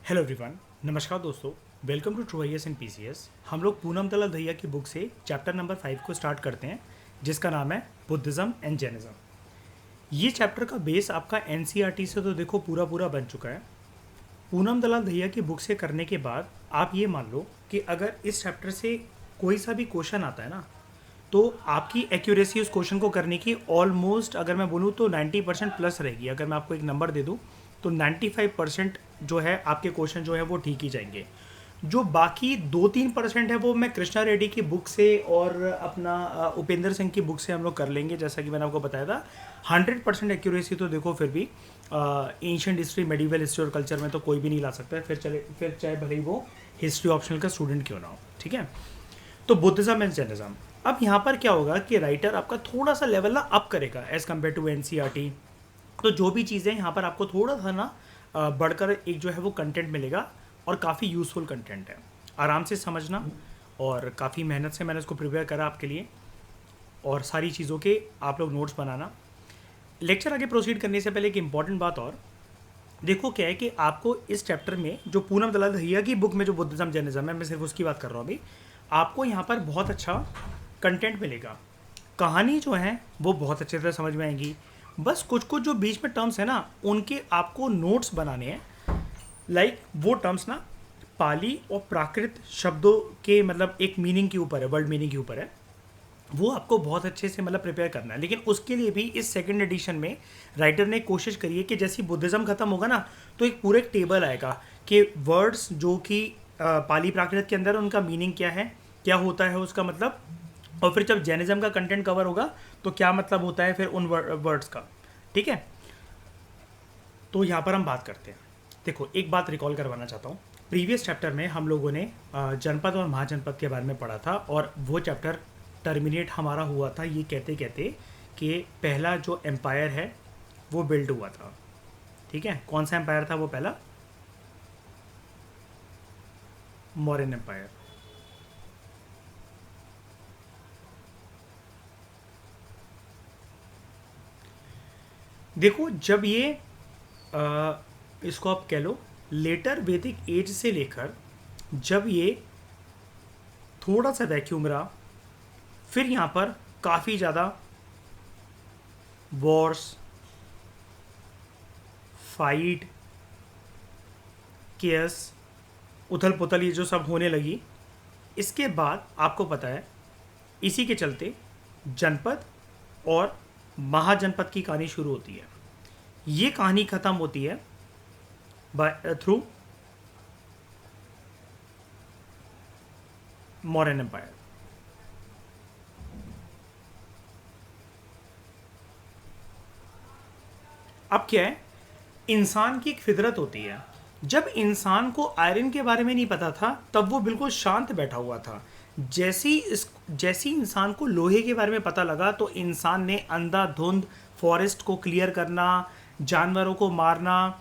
Hello everyone. नमस्कार दोस्तों। Welcome to true I S and PCS. हम लोग पूनम दलाल दहिया की बुक से चैप्टर नंबर 5 को स्टार्ट करते हैं, जिसका नाम है बुद्धिज़्म एंड जैनिज़्म। ये चैप्टर का बेस आपका एनसीईआरटी से तो देखो पूरा पूरा बन चुका है। पूनम दलाल दहिया की बुक से करने के बाद आप ये मान लो कि अगर इस चैप्टर से कोई सा भी क्वेश्चन आता है ना, तो आपकी एक्यूरेसी उस क्वेश्चन को करने की ऑलमोस्ट, अगर मैं बोलूँ तो 90% प्लस रहेगी। अगर मैं आपको एक नंबर दे दूँ तो 95% जो है आपके क्वेश्चन जो है वो ठीक ही जाएंगे। जो बाकी 2-3% है वो मैं कृष्णा रेड्डी की बुक से और अपना उपेंद्र सिंह की बुक से हम लोग कर लेंगे। जैसा कि मैंने आपको बताया था, 100% एक्यूरेसी तो देखो फिर भी एंशिएंट हिस्ट्री, मेडिवल हिस्ट्री और कल्चर में तो कोई भी नहीं ला सकता है, फिर चाहे भले ही वो हिस्ट्री ऑप्शनल का स्टूडेंट क्यों ना हो। ठीक है, तो बुद्धिज्म एंड जैनिज्म। अब यहाँ पर क्या होगा कि राइटर आपका थोड़ा सा लेवल ना अप करेगा एज कम्पेयर टू एनसीईआरटी। तो जो भी चीज़ें यहाँ पर आपको थोड़ा सा ना बढ़कर एक जो है वो कंटेंट मिलेगा, और काफ़ी यूज़फुल कंटेंट है। आराम से समझना, और काफ़ी मेहनत से मैंने इसको प्रिपेयर करा आपके लिए, और सारी चीज़ों के आप लोग नोट्स बनाना। लेक्चर आगे प्रोसीड करने से पहले एक इंपॉर्टेंट बात और देखो, क्या है कि आपको इस चैप्टर में जो पूनम दलाल दहिया की बुक में जो बुद्धिज्म जैनिज्म है, मैं सिर्फ उसकी बात कर रहा हूँ अभी, आपको यहाँ पर बहुत अच्छा कंटेंट मिलेगा। कहानी जो है वो बहुत अच्छे से समझ में आएगी। बस कुछ कुछ जो बीच में टर्म्स है ना, उनके आपको नोट्स बनाने हैं। लाइक वो टर्म्स ना पाली और प्राकृत शब्दों के मतलब एक मीनिंग के ऊपर है, वर्ड मीनिंग के ऊपर है। वो आपको बहुत अच्छे से मतलब प्रिपेयर करना है। लेकिन उसके लिए भी इस सेकंड एडिशन में राइटर ने कोशिश करी है कि जैसे बुद्धिज़्म खत्म होगा ना, तो एक पूरा एक टेबल आएगा कि वर्ड्स जो कि पाली प्राकृत के अंदर उनका मीनिंग क्या है, क्या होता है उसका मतलब, और फिर जब जैनिज्म का कंटेंट कवर होगा तो क्या मतलब होता है फिर उन वर्ड्स का। ठीक है, तो यहाँ पर हम बात करते हैं। देखो, एक बात रिकॉल करवाना चाहता हूँ। प्रीवियस चैप्टर में हम लोगों ने जनपद और महाजनपद के बारे में पढ़ा था, और वो चैप्टर टर्मिनेट हमारा हुआ था ये कहते कहते कि पहला जो एम्पायर है वो बिल्ड हुआ था। ठीक है, कौन सा एम्पायर था वो पहला? मौर्यन एम्पायर। देखो, जब ये इसको आप कह लो लेटर वैदिक एज से लेकर जब ये थोड़ा सा वैक्यूम रहा, फिर यहाँ पर काफ़ी ज़्यादा वॉर्स, फाइट, केयस, उथल पुथल ये जो सब होने लगी, इसके बाद आपको पता है इसी के चलते जनपद और महाजनपद की कहानी शुरू होती है। ये कहानी ख़त्म होती है बाय थ्रू मौर्यन एम्पायर। अब क्या है, इंसान की एक फितरत होती है। जब इंसान को आयरन के बारे में नहीं पता था तब वो बिल्कुल शांत बैठा हुआ था। जैसी इंसान को लोहे के बारे में पता लगा तो इंसान ने अंधाधुंध फॉरेस्ट को क्लियर करना, जानवरों को मारना,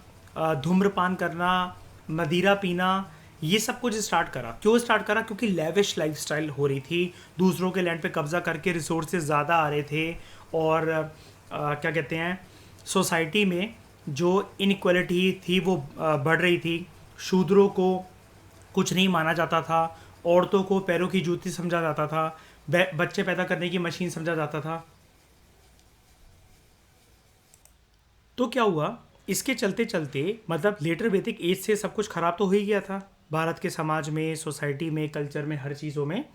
धूम्रपान करना, मदिरा पीना, ये सब कुछ स्टार्ट करा। क्यों स्टार्ट करा? क्योंकि लेविश लाइफस्टाइल हो रही थी, दूसरों के लैंड पे कब्जा करके रिसोर्सेज ज़्यादा आ रहे थे, और क्या कहते हैं, सोसाइटी में जो इनइक्वालिटी थी वो बढ़ रही थी। शूद्रों को कुछ नहीं माना जाता था, औरतों को पैरों की जूती समझा जाता था, बच्चे पैदा करने की मशीन समझा जाता था। तो क्या हुआ, इसके चलते चलते मतलब लेटर वैदिक एज से सब कुछ खराब तो हो ही गया था भारत के समाज में, सोसाइटी में, कल्चर में, हर चीज़ों में।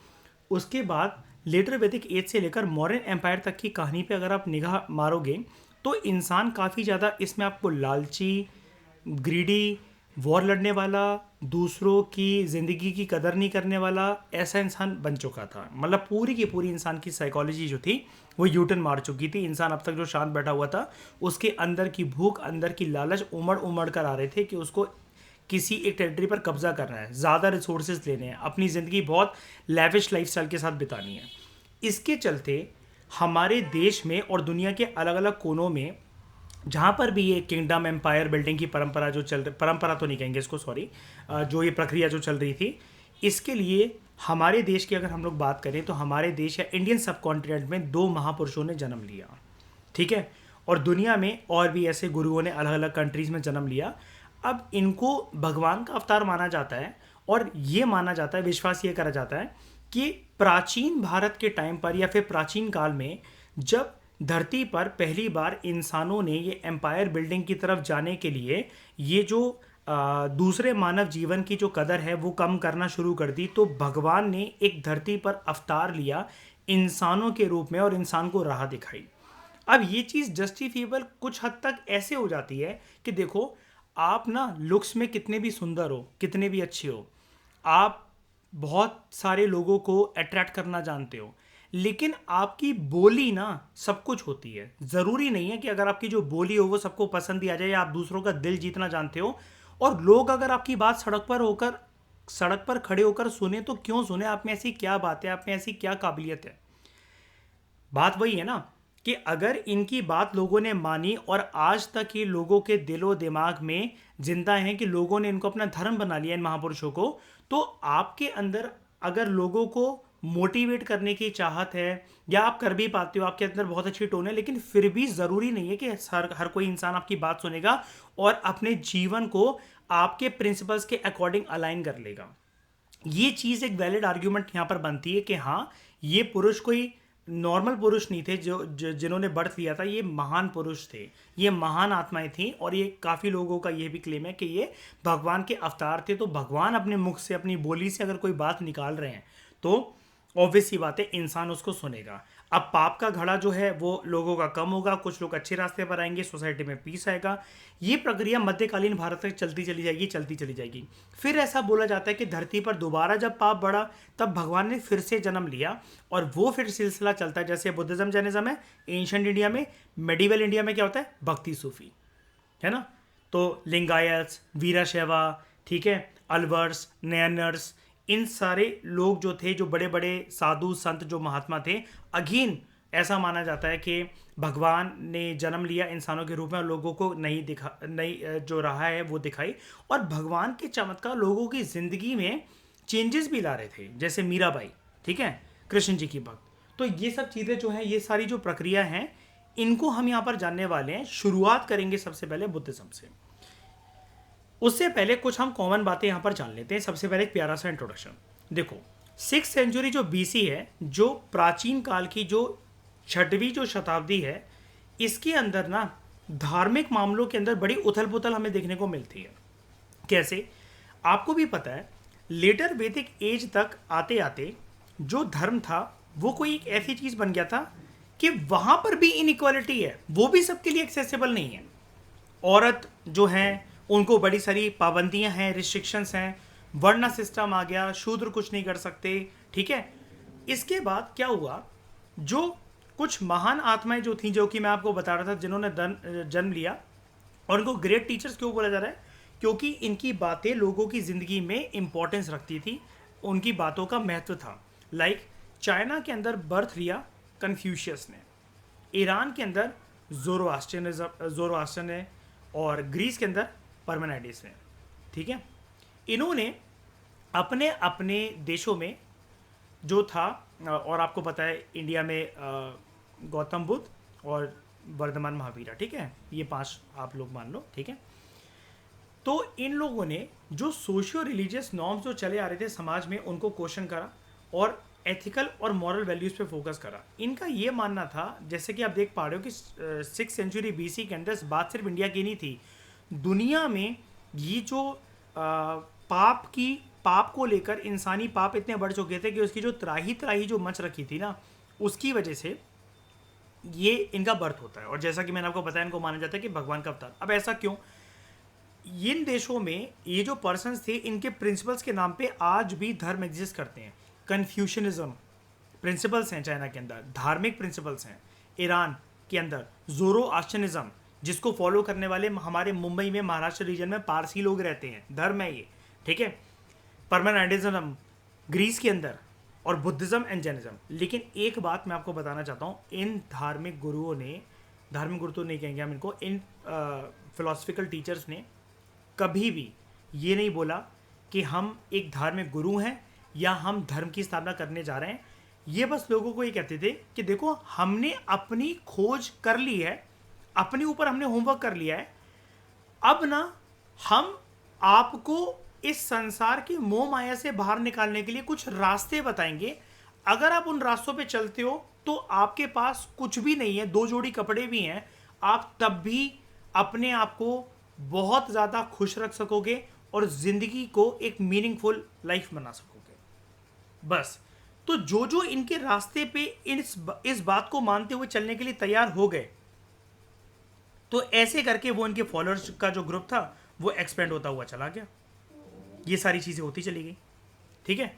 उसके बाद लेटर वैदिक एज से लेकर मॉडर्न एम्पायर तक की कहानी पे अगर आप निगाह मारोगे तो इंसान काफ़ी ज़्यादा इसमें आपको लालची, ग्रीडी, वॉर लड़ने वाला, दूसरों की ज़िंदगी की कदर नहीं करने वाला, ऐसा इंसान बन चुका था। मतलब पूरी की पूरी इंसान की साइकोलॉजी जो थी वो यूटर्न मार चुकी थी। इंसान अब तक जो शांत बैठा हुआ था, उसके अंदर की भूख, अंदर की लालच उमड़ उमड़ कर आ रहे थे कि उसको किसी एक टेरिटरी पर कब्जा करना है, ज़्यादा रिसोर्सेज लेने हैं, अपनी ज़िंदगी बहुत लेविश लाइफस्टाइल के साथ बितानी है। इसके चलते हमारे देश में और दुनिया के अलग अलग कोनों में जहाँ पर भी ये किंगडम एम्पायर बिल्डिंग की परंपरा जो चल रही, परंपरा तो नहीं कहेंगे इसको, सॉरी, जो ये प्रक्रिया जो चल रही थी, इसके लिए हमारे देश की अगर हम लोग बात करें तो हमारे देश या इंडियन सब कॉन्टिनेंट में 2 महापुरुषों ने जन्म लिया। ठीक है, और दुनिया में और भी ऐसे गुरुओं ने अलग अलग कंट्रीज़ में जन्म लिया। अब इनको भगवान का अवतार माना जाता है और ये माना जाता है, विश्वास ये करा जाता है कि प्राचीन भारत के टाइम पर या फिर प्राचीन काल में जब धरती पर पहली बार इंसानों ने ये एम्पायर बिल्डिंग की तरफ जाने के लिए ये जो दूसरे मानव जीवन की जो कदर है वो कम करना शुरू कर दी, तो भगवान ने एक धरती पर अवतार लिया इंसानों के रूप में और इंसान को राह दिखाई। अब ये चीज़ जस्टिफिएबल कुछ हद तक ऐसे हो जाती है कि देखो, आप ना लुक्स में कितने भी सुंदर हो, कितने भी अच्छे हो, आप बहुत सारे लोगों को अट्रैक्ट करना जानते हो, लेकिन आपकी बोली ना सब कुछ होती है। ज़रूरी नहीं है कि अगर आपकी जो बोली हो वो सबको पसंद ही आ जाए, या आप दूसरों का दिल जीतना जानते हो। और लोग अगर आपकी बात सड़क पर खड़े होकर सुने तो क्यों सुने, आप में ऐसी क्या बात है, आप में ऐसी क्या काबिलियत है। बात वही है ना कि अगर इनकी बात लोगों ने मानी और आज तक ये लोगों के दिलो दिमाग में जिंदा है कि लोगों ने इनको अपना धर्म बना लिया इन महापुरुषों को, तो आपके अंदर अगर लोगों को मोटिवेट करने की चाहत है या आप कर भी पाते हो, आपके अंदर बहुत अच्छी टोन है, लेकिन फिर भी ज़रूरी नहीं है कि हर कोई इंसान आपकी बात सुनेगा और अपने जीवन को आपके प्रिंसिपल्स के अकॉर्डिंग अलाइन कर लेगा। ये चीज़ एक वैलिड आर्ग्यूमेंट यहाँ पर बनती है कि हाँ, ये पुरुष कोई नॉर्मल पुरुष नहीं थे जिन्होंने बर्थ लिया था, ये महान पुरुष थे, ये महान आत्माएं थी। और ये काफ़ी लोगों का ये भी क्लेम है कि ये भगवान के अवतार थे। तो भगवान अपने मुख से, अपनी बोली से अगर कोई बात निकाल रहे हैं तो ऑब्वियस सी बात है इंसान उसको सुनेगा। अब पाप का घड़ा जो है वो लोगों का कम होगा, कुछ लोग अच्छे रास्ते पर आएंगे, सोसाइटी में पीस आएगा। ये प्रक्रिया मध्यकालीन भारत तक चलती चली जाएगी। फिर ऐसा बोला जाता है कि धरती पर दोबारा जब पाप बढ़ा तब भगवान ने फिर से जन्म लिया और वो फिर सिलसिला चलता है। जैसे बुद्धिज्म जैनिज्म है एंशिएंट इंडिया में, मेडिवल इंडिया में क्या होता है, भक्ति सूफी, है ना। तो लिंगायत्स, वीराशैवा, ठीक है, अलवर्स, नयनर्स, इन सारे लोग जो थे, जो बड़े बड़े साधु संत, जो महात्मा थे, अगेन ऐसा माना जाता है कि भगवान ने जन्म लिया इंसानों के रूप में और लोगों को नई जो रहा है वो दिखाई। और भगवान के चमत्कार लोगों की ज़िंदगी में चेंजेस भी ला रहे थे, जैसे मीराबाई, ठीक है, कृष्ण जी की भक्त। तो ये सब चीज़ें जो हैं, ये सारी जो प्रक्रिया हैं, इनको हम यहाँ पर जानने वाले हैं। शुरुआत करेंगे सबसे पहले बुद्धिज्म से। उससे पहले कुछ हम कॉमन बातें यहाँ पर जान लेते हैं। सबसे पहले एक प्यारा सा इंट्रोडक्शन। देखो, 6th सेंचुरी जो BC है, जो प्राचीन काल की जो 6वीं जो शताब्दी है, इसके अंदर ना धार्मिक मामलों के अंदर बड़ी उथल पुथल हमें देखने को मिलती है। कैसे, आपको भी पता है, लेटर वैदिक एज तक आते आते जो धर्म था वो कोई एक ऐसी चीज़ बन गया था कि वहाँ पर भी इनइक्वालिटी है, वो भी सबके लिए एक्सेसिबल नहीं है। औरत जो हैं उनको बड़ी सारी पाबंदियां हैं, रिस्ट्रिक्शंस हैं, वर्ण सिस्टम आ गया, शूद्र कुछ नहीं कर सकते, ठीक है। इसके बाद क्या हुआ, जो कुछ महान आत्माएं जो थी, जो कि मैं आपको बता रहा था, जिन्होंने जन्म लिया, और उनको ग्रेट टीचर्स क्यों बोला जा रहा है, क्योंकि इनकी बातें लोगों की ज़िंदगी में इंपॉर्टेंस रखती थी, उनकी बातों का महत्व था। लाइक चाइना के अंदर बर्थ लिया कन्फ्यूशियस ने, ईरान के अंदर ज़ोरोआस्ट्रियन ने, और ग्रीस के अंदर परमेनाइडिस ने, ठीक है। इन्होंने अपने अपने देशों में जो था, और आपको पता है इंडिया में गौतम बुद्ध और वर्धमान महावीरा, ठीक है, ये 5 आप लोग मान लो, ठीक है। तो इन लोगों ने जो सोशियो रिलीजियस नॉर्म्स जो चले आ रहे थे समाज में, उनको क्वेश्चन करा और एथिकल और मॉरल वैल्यूज़ पे फोकस करा। इनका ये मानना था, जैसे कि आप देख पा रहे हो कि 6th सेंचुरी BC के अंदर बात सिर्फ इंडिया की नहीं थी, दुनिया में ये जो पाप को लेकर इंसानी पाप इतने बढ़ चुके थे कि उसकी जो त्राही जो मच रखी थी ना, उसकी वजह से ये इनका बर्थ होता है। और जैसा कि मैंने आपको बताया, इनको माना जाता है कि भगवान का अवतार। अब ऐसा क्यों, इन देशों में ये जो पर्सन्स थे, इनके प्रिंसिपल्स के नाम पे आज भी धर्म एग्जिस्ट करते हैं। कन्फ्यूशनिज्म प्रिंसिपल्स हैं चाइना के अंदर, धार्मिक प्रिंसिपल्स हैं। ईरान के अंदर ज़ोरोआस्ट्रियनिज्म, जिसको फॉलो करने वाले हमारे मुंबई में, महाराष्ट्र रीजन में पारसी लोग रहते हैं, धर्म है ये, ठीक है। परमानेंटिज्म ग्रीस के अंदर, और बुद्धिज्म एंड जैनिज्म। लेकिन एक बात मैं आपको बताना चाहता हूँ, इन धार्मिक गुरुओं ने, धार्मिक गुरु तो नहीं कहेंगे हम इनको, इन फिलोसफिकल टीचर्स ने कभी भी ये नहीं बोला कि हम एक धार्मिक गुरु हैं या हम धर्म की स्थापना करने जा रहे हैं। ये बस लोगों को ये कहते थे कि देखो, हमने अपनी खोज कर ली है, अपने ऊपर हमने होमवर्क कर लिया है, अब ना हम आपको इस संसार की मोह माया से बाहर निकालने के लिए कुछ रास्ते बताएंगे। अगर आप उन रास्तों पे चलते हो तो आपके पास कुछ भी नहीं है, दो जोड़ी कपड़े भी हैं, आप तब भी अपने आप को बहुत ज़्यादा खुश रख सकोगे और ज़िंदगी को एक मीनिंगफुल लाइफ बना सकोगे। बस। तो जो जो इनके रास्ते पे इस बात को मानते हुए चलने के लिए तैयार हो गए, तो ऐसे करके वो इनके फॉलोअर्स का जो ग्रुप था वो एक्सपेंड होता हुआ चला गया। ये सारी चीज़ें होती चली गई। ठीक है।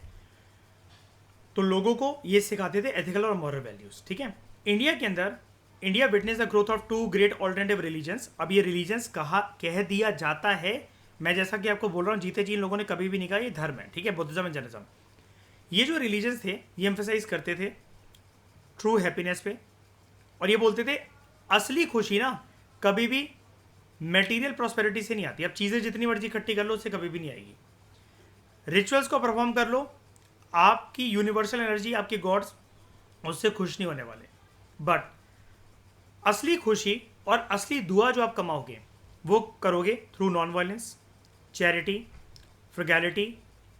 तो लोगों को ये सिखाते थे एथिकल और मॉरल वैल्यूज। ठीक है। इंडिया के अंदर India witness the growth of two great alternative religions. अब ये रिलीजन्स कह दिया जाता है, मैं जैसा कि आपको बोल रहा हूँ, जीते जी इन लोगों ने कभी भी नहीं कहा ये धर्म है। ठीक है। बुद्धिज्म एंड जैनिज्म, ये जो रिलीजन्स थे ये एम्फेसाइज करते थे ट्रू हैप्पीनेस पे, और ये बोलते थे असली खुशी ना कभी भी मटेरियल प्रॉस्पेरिटी से नहीं आती। अब चीज़ें जितनी मर्जी इकट्ठी कर लो उससे कभी भी नहीं आएगी। रिचुअल्स को परफॉर्म कर लो, आपकी यूनिवर्सल एनर्जी, आपके गॉड्स उससे खुश नहीं होने वाले। बट असली खुशी और असली दुआ जो आप कमाओगे वो करोगे through non violence, charity, frugality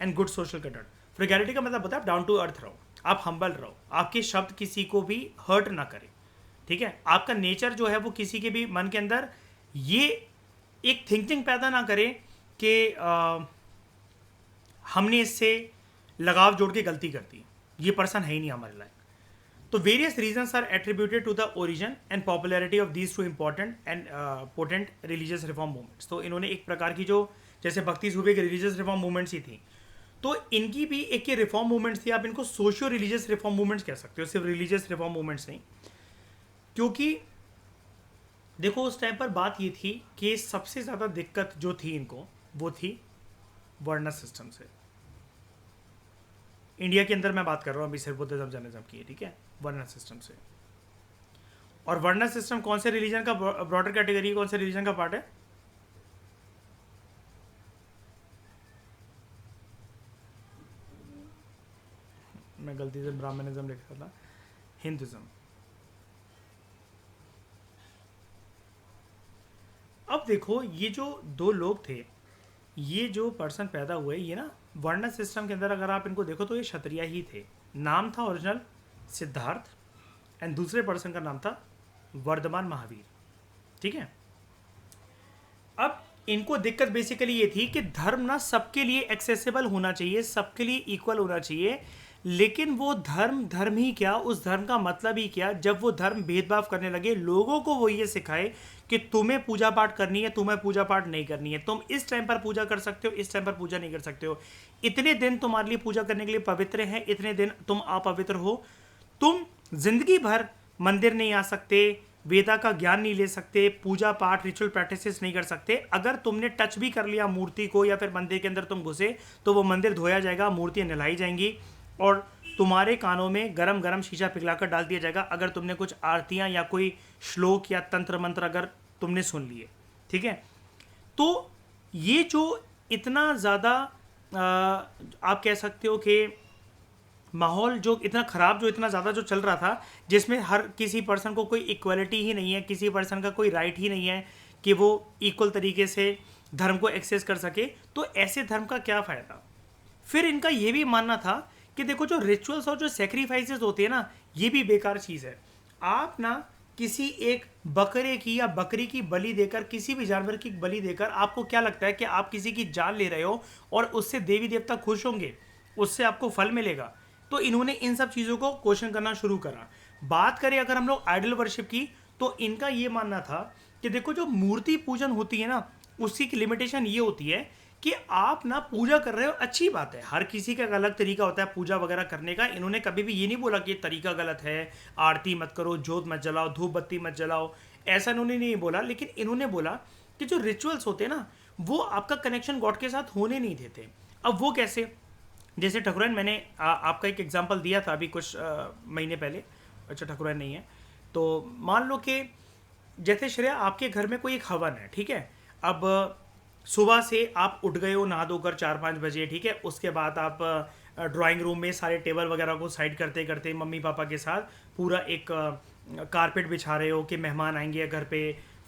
and good social conduct. Frugality का मतलब होता है आप डाउन टू अर्थ रहो, आप हम्बल रहो, आपके शब्द किसी को भी हर्ट ना करें। ठीक है। आपका नेचर जो है वो किसी के भी मन के अंदर ये एक थिंकिंग पैदा ना करे कि हमने इससे लगाव जोड़ के गलती कर दी, ये पर्सन है ही नहीं हमारे लायक। तो various reasons are attributed to the origin and popularity of these two important and potent religious reform movements. तो इन्होंने एक प्रकार की जो जैसे भक्ति सूबे की रिलीजियस रिफॉर्म मूवमेंट्स ही थी, तो इनकी भी एक ये रिफॉर्म मूवमेंट्स थी। आप इनको सोशियो रिलीजियस रिफॉर्म मूवमेंट्स कह सकते हो, सिर्फ रिलीजियस रिफॉर्म मूवमेंट्स नहीं। क्योंकि देखो उस टाइम पर बात ये थी कि सबसे ज़्यादा दिक्कत जो थी इनको वो थी वर्ण सिस्टम से। इंडिया के अंदर मैं बात कर रहा हूँ अभी सिर्फ बुद्धिज्म जैनिज्म की। ठीक है। वर्ण सिस्टम से। और वर्ण सिस्टम कौन से रिलीजन का ब्रॉडर कैटेगरी, कौन से रिलीजन का पार्ट है? मैं गलती से ब्राह्मणिज्म लिखा था, हिंदुज्म। अब देखो ये जो दो लोग थे, ये जो पर्सन पैदा हुए, ये ना वर्ण सिस्टम के अंदर अगर आप इनको देखो तो ये क्षत्रिय ही थे। नाम था ओरिजिनल सिद्धार्थ एंड दूसरे पर्सन का नाम था वर्धमान महावीर। ठीक है। अब इनको दिक्कत बेसिकली ये थी कि धर्म ना सबके लिए एक्सेसिबल होना चाहिए, सबके लिए इक्वल होना चाहिए, लेकिन वो धर्म ही क्या, उस धर्म का मतलब ही क्या, जब वो धर्म भेदभाव करने लगे, लोगों को वो ये सिखाए कि तुम्हें पूजा पाठ करनी है, तुम्हें पूजा पाठ नहीं करनी है, तुम इस टाइम पर पूजा कर सकते हो, इस टाइम पर पूजा नहीं कर सकते हो, इतने दिन तुम्हारे लिए पूजा करने के लिए पवित्र हैं, इतने दिन तुम अपवित्र हो, तुम जिंदगी भर मंदिर नहीं आ सकते, वेदा का ज्ञान नहीं ले सकते, पूजा पाठ रिचुअल प्रैक्टिसेस नहीं कर सकते। अगर तुमने टच भी कर लिया मूर्ति को या फिर मंदिर के अंदर तुम घुसे तो वो मंदिर धोया जाएगा, मूर्तियाँ नहलाई जाएंगी और तुम्हारे कानों में गरम गरम शीशा पिघलाकर डाल दिया जाएगा अगर तुमने कुछ आरतियाँ या कोई श्लोक या तंत्र मंत्र अगर तुमने सुन लिए। ठीक है। तो ये जो इतना ज़्यादा आप कह सकते हो कि माहौल जो इतना ख़राब, जो इतना ज़्यादा जो चल रहा था, जिसमें हर किसी पर्सन को कोई इक्वलिटी ही नहीं है, किसी पर्सन का कोई राइट ही नहीं है कि वो इक्वल तरीके से धर्म को एक्सेस कर सके, तो ऐसे धर्म का क्या फ़ायदा। फिर इनका ये भी मानना था कि देखो जो रिचुअल्स और जो सेक्रीफाइसेस होते हैं ना, ये भी बेकार चीज़ है। आप ना किसी एक बकरे की या बकरी की बलि देकर, किसी भी जानवर की बलि देकर, आपको क्या लगता है कि आप किसी की जान ले रहे हो और उससे देवी देवता खुश होंगे, उससे आपको फल मिलेगा। तो इन्होंने इन सब चीज़ों को क्वेश्चन करना शुरू करा। बात करें अगर हम लोग आइडल वर्शिप की, तो इनका ये मानना था कि देखो जो मूर्ति पूजन होती है ना, उसी की लिमिटेशन ये होती है कि आप ना पूजा कर रहे हो, अच्छी बात है, हर किसी का अलग तरीका होता है पूजा वगैरह करने का। इन्होंने कभी भी ये नहीं बोला कि तरीका गलत है, आरती मत करो, जोत मत जलाओ, धूप बत्ती मत जलाओ, ऐसा इन्होंने नहीं बोला। लेकिन इन्होंने बोला कि जो रिचुअल्स होते हैं ना, वो आपका कनेक्शन गॉड के साथ होने नहीं देते। अब वो कैसे, जैसे ठकुराइन, मैंने आपका एक एग्जांपल दिया था अभी कुछ महीने पहले। अच्छा ठकुराइन नहीं है तो मान लो कि जैसे श्रेया आपके घर में कोई एक हवन है। ठीक है। अब सुबह से आप उठ गए हो नहा धोकर 4-5 बजे। ठीक है। उसके बाद आप ड्राइंग रूम में सारे टेबल वगैरह को साइड करते करते मम्मी पापा के साथ पूरा एक कारपेट बिछा रहे हो कि मेहमान आएंगे घर पे,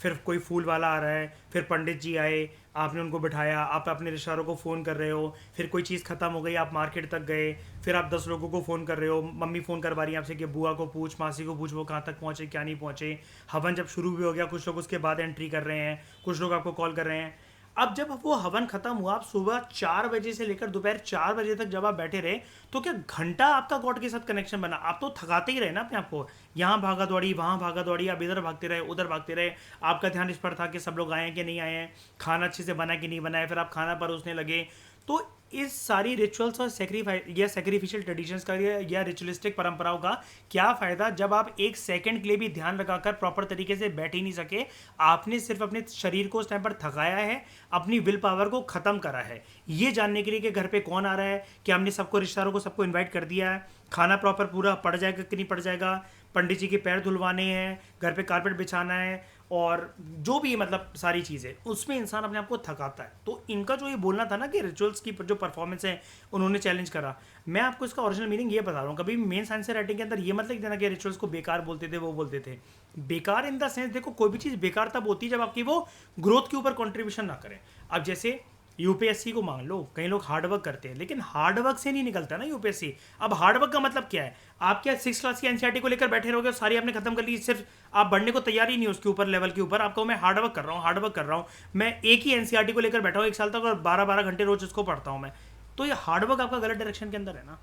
फिर कोई फूल वाला आ रहा है, फिर पंडित जी आए, आपने उनको बिठाया, आप अपने रिश्तेदारों को फ़ोन कर रहे हो, फिर कोई चीज़ ख़त्म हो गई, आप मार्केट तक गए, फिर आप 10 लोगों को फ़ोन कर रहे हो, मम्मी फ़ोन करवा रही है आपसे कि बुआ को पूछ, मासी को पूछ वो कहाँ तक पहुँचे क्या नहीं पहुँचे। हवन जब शुरू भी हो गया, कुछ लोग उसके बाद एंट्री कर रहे हैं, कुछ लोग आपको कॉल कर रहे हैं। अब जब वो हवन खत्म हुआ, आप सुबह 4 बजे से लेकर दोपहर 4 बजे तक जब आप बैठे रहे, तो क्या घंटा आपका गॉड के साथ कनेक्शन बना? आप तो थकाते ही रहे ना अपने आप को, यहाँ भागा दौड़ी वहाँ भागा दौड़ी, आप इधर भागते रहे उधर भागते रहे। आपका ध्यान इस पर था कि सब लोग आए हैं कि नहीं आए हैं, खाना अच्छे से बना कि नहीं बना है, फिर आप खाना परोसने लगे। तो इस सारी रिचुअल्स और सेक्रीफिशियल ट्रेडिशंस का या रिचुअलिस्टिक परंपराओं का क्या फ़ायदा जब आप एक सेकंड के लिए भी ध्यान लगाकर प्रॉपर तरीके से बैठ ही नहीं सके? आपने सिर्फ अपने शरीर को उस टाइम पर थकाया है, अपनी विल पावर को ख़त्म करा है, ये जानने के लिए कि घर पे कौन आ रहा है, कि हमने सबको रिश्तेदारों को सबको इन्वाइट कर दिया है, खाना प्रॉपर पूरा पड़ जाएगा कि नहीं पड़ जाएगा, पंडित जी के पैर धुलवाने हैं, घर पे कारपेट बिछाना है, और जो भी मतलब सारी चीज़ें, उसमें इंसान अपने आप को थकाता है। तो इनका जो ये बोलना था ना कि रिचुअल्स की जो परफॉर्मेंस है उन्होंने चैलेंज करा, मैं आपको इसका ओरिजिनल मीनिंग ये बता रहा हूँ। कभी मेन साइंस राइटिंग के अंदर ये मतलब देना कि रिचुअल्स को बेकार बोलते थे, वो बोलते थे बेकार इन द सेंस, देखो कोई भी चीज़ बेकार तब होती है जब आपकी वो ग्रोथ के ऊपर कॉन्ट्रीब्यूशन ना करे। अब जैसे यूपीएससी को मान लो, कई लोग हार्डवर्क करते हैं, लेकिन हार्डवर्क से नहीं निकलता ना यूपीएससी। अब हार्डवर्क का मतलब क्या है? आप क्या 6 क्लास की एनसीईआरटी को लेकर बैठे रहोगे, सारी आपने खत्म कर ली, सिर्फ आप बढ़ने को तैयार ही नहीं उसके ऊपर लेवल के ऊपर, आपको मैं हार्डवर्क कर रहा हूँ, हार्डवर्क कर रहा हूँ, मैं एक ही एनसीईआरटी को लेकर बैठा हूँ 1 साल तक और 12-12 घंटे रोज उसको पढ़ता हूँ मैं, तो ये हार्डवर्क आपका गलत डायरेक्शन के अंदर है ना।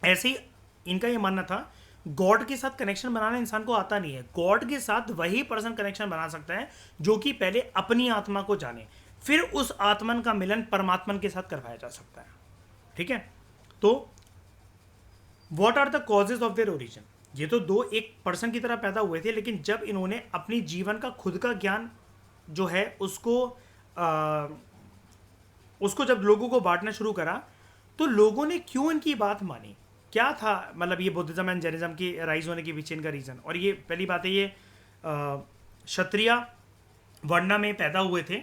ऐसे ही इनका ये मानना था गॉड के साथ कनेक्शन बनाना इंसान को आता नहीं है। गॉड के साथ वही पर्सन कनेक्शन बना सकता है जो कि पहले अपनी आत्मा को जाने, फिर उस आत्मन का मिलन परमात्मन के साथ करवाया जा सकता है। ठीक है, तो what are the causes of their origin? ये तो दो एक पर्सन की तरह पैदा हुए थे, लेकिन जब इन्होंने अपनी जीवन का खुद का ज्ञान जो है उसको जब लोगों को बांटना शुरू करा, तो लोगों ने क्यों इनकी बात मानी? क्या था मतलब ये बुद्धिज्म एंड जैनिज्म की राइज होने के पीछे इनका रीज़न? और ये पहली बात है, ये क्षत्रिय वर्ण में पैदा हुए थे,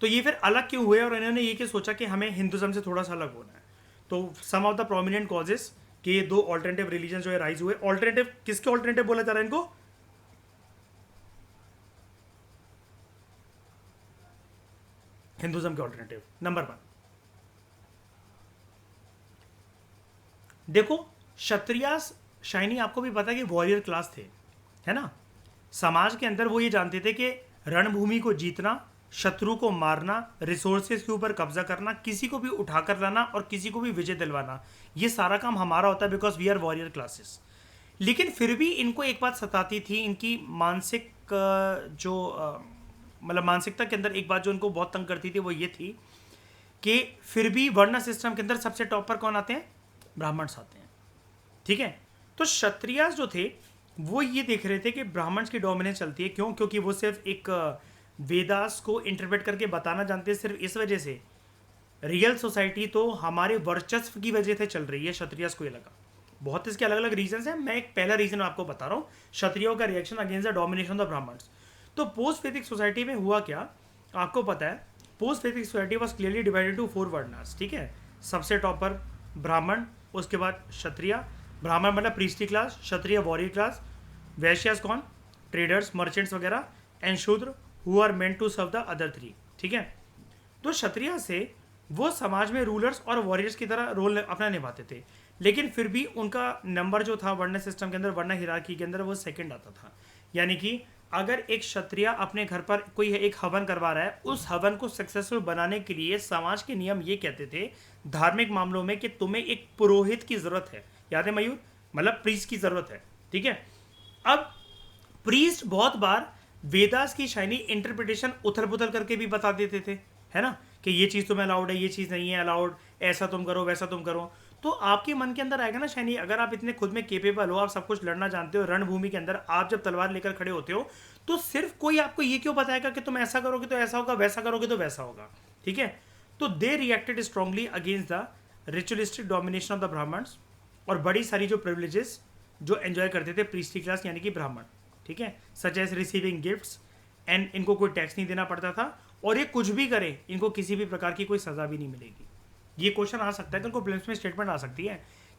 तो ये फिर अलग क्यों हुए और इन्होंने ये क्या सोचा कि हमें हिंदुज़म से थोड़ा सा अलग होना है? तो सम ऑफ द प्रोमिनेंट कॉजेस कि ये दो ऑल्टरनेटिव रिलीजन जो है राइज हुए। ऑल्टरनेटिव किसके ऑल्टरनेटिव बोला जा रहा है इनको? हिंदुज़म के ऑल्टरनेटिव। नंबर 1, देखो क्षत्रियास शाइनी आपको भी पता है कि वॉरियर क्लास थे, है ना। समाज के अंदर वो ये जानते थे कि रणभूमि को जीतना, शत्रु को मारना, रिसोर्सेज के ऊपर कब्जा करना, किसी को भी उठाकर लाना और किसी को भी विजय दिलवाना, ये सारा काम हमारा होता है because we are warrior classes. लेकिन फिर भी इनको एक बात सताती थी, इनकी मानसिक मतलब मानसिकता के अंदर एक बात जो इनको बहुत तंग करती थी वो ये थी कि फिर भी वर्ण सिस्टम के अंदर सबसे टॉप पर कौन आते हैं? ब्राह्मण्स आते हैं। ठीक है, तो क्षत्रिय जो थे वो ये देख रहे थे कि ब्राह्मण्स की डोमिनेंस चलती है। क्यों? क्योंकि वो सिर्फ एक वेदास को इंटरप्रेट करके बताना जानते हैं, सिर्फ इस वजह से। रियल सोसाइटी तो हमारे वर्चस्व की वजह से चल रही है, क्षत्रियस को ये लगा। बहुत इसके अलग अलग रीजन हैं, मैं एक पहला रीजन आपको बता रहा हूँ, क्षत्रियों का reaction against the domination of the Brahmans. तो पोस्ट वैदिक सोसाइटी में हुआ क्या आपको पता है? Post Vedic society was clearly divided to 4 varnas. ठीक है, सबसे टॉप पर ब्राह्मण, उसके बाद क्षत्रिय। ब्राह्मण मतलब priestly class, Kshatriya warrior class, Vaishyas कौन? ट्रेडर्स, मर्चेंट्स वगैरह, and Shudra who are meant to serve the other 3। ठीक है, तो क्षत्रिय से वो समाज में रूलर्स और वॉरियर्स की तरह रोल अपना निभाते थे, लेकिन फिर भी उनका नंबर जो था वर्ण सिस्टम के अंदर, वर्ण हिरार्की के अंदर, वो सेकंड आता था। यानी कि अगर एक क्षत्रिय अपने घर पर कोई एक हवन करवा रहा है, उस हवन को सक्सेसफुल बनाने के लिए समाज के नियम ये कहते थे धार्मिक मामलों में कि तुम्हें एक पुरोहित की जरूरत है। याद है मयूर? मतलब प्रीस्ट की जरूरत है। ठीक है, अब प्रीस्ट बहुत बार वेदास की शाइनी इंटरप्रिटेशन उथल पुथल करके भी बता देते थे, है ना, कि ये चीज़ तुम्हें अलाउड है, ये चीज़ नहीं है अलाउड, ऐसा तुम करो वैसा तुम करो। तो आपके मन के अंदर आएगा ना शाइनी, अगर आप इतने खुद में केपेबल हो, आप सब कुछ लड़ना जानते हो, रणभूमि के अंदर आप जब तलवार लेकर खड़े होते हो, तो सिर्फ कोई आपको ये क्यों बताएगा कि तुम ऐसा करोगे तो ऐसा होगा, वैसा करोगे तो वैसा होगा। ठीक है, तो they reacted strongly against the ritualistic domination of the Brahmans, और बड़ी सारी जो प्रिविलेजेस जो एंजॉय करते थे प्रीस्टी क्लास यानी कि ब्राह्मण। ठीक है, such as receiving gifts, and इनको कोई टैक्स नहीं देना पड़ता था, और ये कुछ भी करे इनको किसी भी प्रकार की कोई सज़ा भी नहीं मिलेगी। ये क्वेश्चन आ सकता है कि उनको प्रिलिम्स में स्टेटमेंट आ सकती है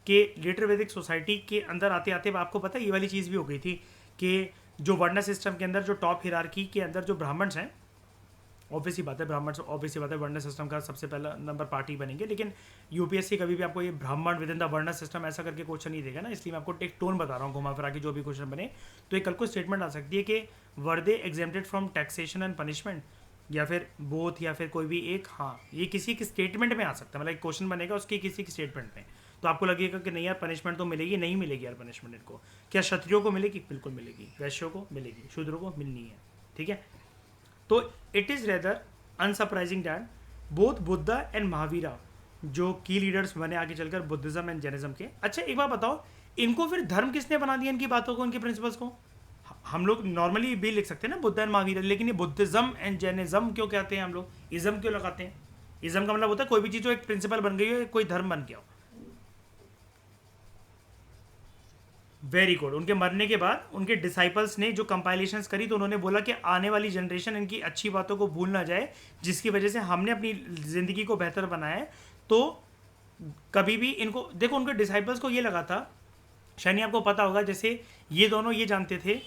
कि लेटर वैदिक सोसाइटी के अंदर आते आते आपको पता है ये वाली चीज़ भी हो गई थी कि जो वर्ण सिस्टम के अंदर जो टॉप हिरार्की के अंदर जो ब्राह्मण्स हैं, ऑब्वियसली बात है ब्राह्मण, ऑब्वियसली बात है वर्ण सिस्टम का सबसे पहला नंबर पार्टी बनेंगे, लेकिन यूपीएससी कभी भी आपको ये ब्राह्मण विद इन द वर्ण सिस्टम ऐसा करके क्वेश्चन नहीं देगा ना, इसलिए मैं आपको एक टोन बता रहा हूँ घुमा फिरा के जो भी क्वेश्चन बने। तो एक कल को स्टेटमेंट आ सकती है कि were they exempted from taxation and punishment, या फिर बोथ, या फिर कोई भी एक, हाँ ये किसी के स्टेटमेंट में आ सकता है, मतलब एक क्वेश्चन बनेगा उसकी किसी के स्टेटमेंट में, तो आपको लगेगा कि नहीं यार पनिशमेंट तो मिलेगी, नहीं मिलेगी यार पनिशमेंट इनको। क्या क्षत्रियों को मिलेगी? बिल्कुल मिलेगी। वैश्यों को मिलेगी, शूद्रों को मिलनी है, ठीक है। तो it is rather unsurprising that both Buddha and Mahavira जो की लीडर्स बने आगे चलकर बुद्धिज्म एंड जैनिज्म के। अच्छा एक बात बताओ, इनको फिर धर्म किसने बना दिया, इनकी बातों को, इनके प्रिंसिपल्स को? हम लोग नॉर्मली भी लिख सकते हैं ना बुद्धा एंड महावीर, लेकिन ये बुद्धिज्म एंड जैनिज्म क्यों कहते हैं हम लोग, इज्म क्यों लगाते हैं? इज्म का मतलब होता है कोई भी चीज़ जो एक प्रिंसिपल बन गई हो, कोई धर्म बन गया हो। Very good. उनके मरने के बाद उनके डिसाइपल्स ने जो कंपाइलेशंस करी तो उन्होंने बोला कि आने वाली जनरेशन इनकी अच्छी बातों को भूल ना जाए, जिसकी वजह से हमने अपनी ज़िंदगी को बेहतर बनाया है। तो कभी भी इनको देखो, उनके डिसाइपल्स को ये लगा था, शनि आपको पता होगा, जैसे ये दोनों ये जानते थे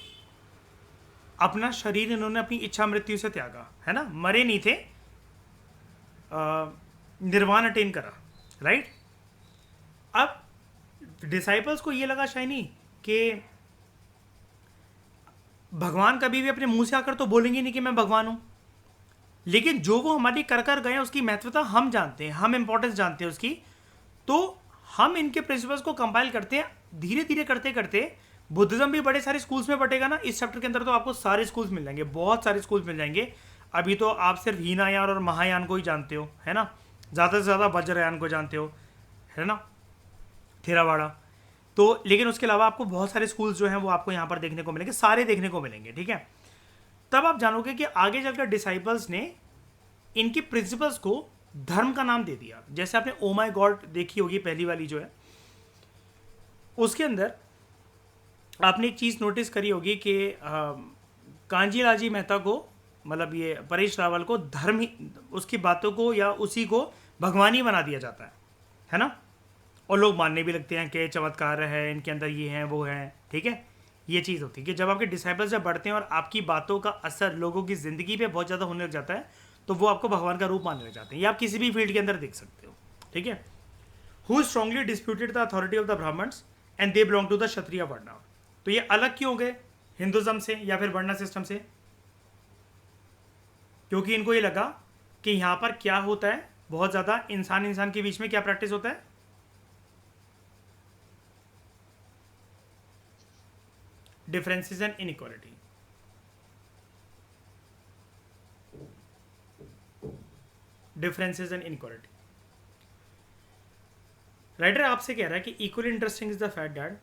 अपना शरीर इन्होंने अपनी इच्छा मृत्यु से त्यागा, है ना, मरे नहीं थे, निर्वाण अटेन करा, राइट। अब डिसाइपल्स को ये लगा शायनी कि भगवान कभी भी अपने मुंह से आकर तो बोलेंगे नहीं कि मैं भगवान हूं, लेकिन जो वो हमारी कर कर गए उसकी महत्वता हम जानते हैं, हम इंपॉर्टेंस जानते हैं उसकी। तो हम इनके प्रिंसिपल्स को कंपाइल करते हैं, धीरे धीरे करते करते बुद्धिज्म भी बड़े सारे स्कूल्स में बटेगा ना। इस चैप्टर के अंदर तो आपको सारे स्कूल्स मिल जाएंगे, बहुत सारे स्कूल्स मिल जाएंगे। अभी तो आप सिर्फ हीनायान और महायान को ही जानते हो, है ना, ज़्यादा से ज़्यादा वज्रयान को जानते हो, है ना, थेरावाड़ा। तो लेकिन उसके अलावा आपको बहुत सारे स्कूल्स जो हैं वो आपको यहाँ पर देखने को मिलेंगे, सारे देखने को मिलेंगे, ठीक है। तब आप जानोगे कि आगे चलकर डिसाइपल्स ने इनके प्रिंसिपल्स को धर्म का नाम दे दिया। जैसे आपने ओ माय गॉड देखी होगी पहली वाली जो है, उसके अंदर आपने एक चीज़ नोटिस करी होगी कि कांजीलाजी मेहता को, मतलब ये परेश रावल को धर्म ही, उसकी बातों को या उसी को भगवान ही बना दिया जाता है ना, और लोग मानने भी लगते हैं कि चमत्कार है इनके अंदर, ये हैं वो हैं, ठीक है। ये चीज़ होती है कि जब आपके डिसाइपल्स जब बढ़ते हैं और आपकी बातों का असर लोगों की ज़िंदगी पे बहुत ज़्यादा होने लग जाता है, तो वो आपको भगवान का रूप मानने लग जाते हैं। ये आप किसी भी फील्ड के अंदर देख सकते हो, ठीक है। Who strongly disputed the authority of the Brahmans and they belong to the Kshatriya varna. तो ये अलग क्यों गए हिंदुज़म से या फिर वर्ण सिस्टम से? क्योंकि इनको ये लगा कि यहाँ पर क्या होता है, बहुत ज़्यादा इंसान इंसान के बीच में क्या प्रैक्टिस होता है, differences and inequality. Differences and inequality. Writer आपसे कह रहा है कि equally interesting is the fact that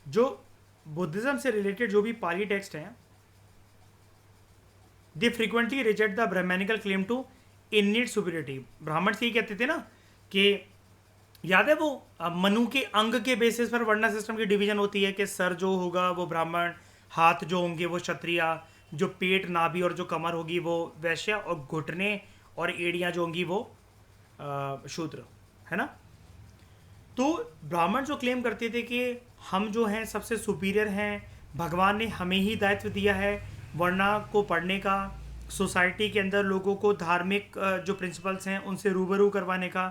जो बुद्धिज्म से रिलेटेड जो भी पाली टेक्स्ट हैं, they frequently reject the Brahmanical claim to innate superiority. ब्राह्मण से ही कहते थे ना कि याद है वो मनु के अंग के बेसिस पर वर्ण सिस्टम की डिवीजन होती है कि सर जो होगा वो ब्राह्मण, हाथ जो होंगे वो क्षत्रिय, जो पेट नाभि और जो कमर होगी वो वैश्य, और घुटने और एड़ियाँ जो होंगी वो शूद्र, है ना। तो ब्राह्मण जो क्लेम करते थे कि हम जो हैं सबसे सुपीरियर हैं, भगवान ने हमें ही दायित्व दिया है वर्ण को पढ़ने का, सोसाइटी के अंदर लोगों को धार्मिक जो प्रिंसिपल्स हैं उनसे रूबरू करवाने का,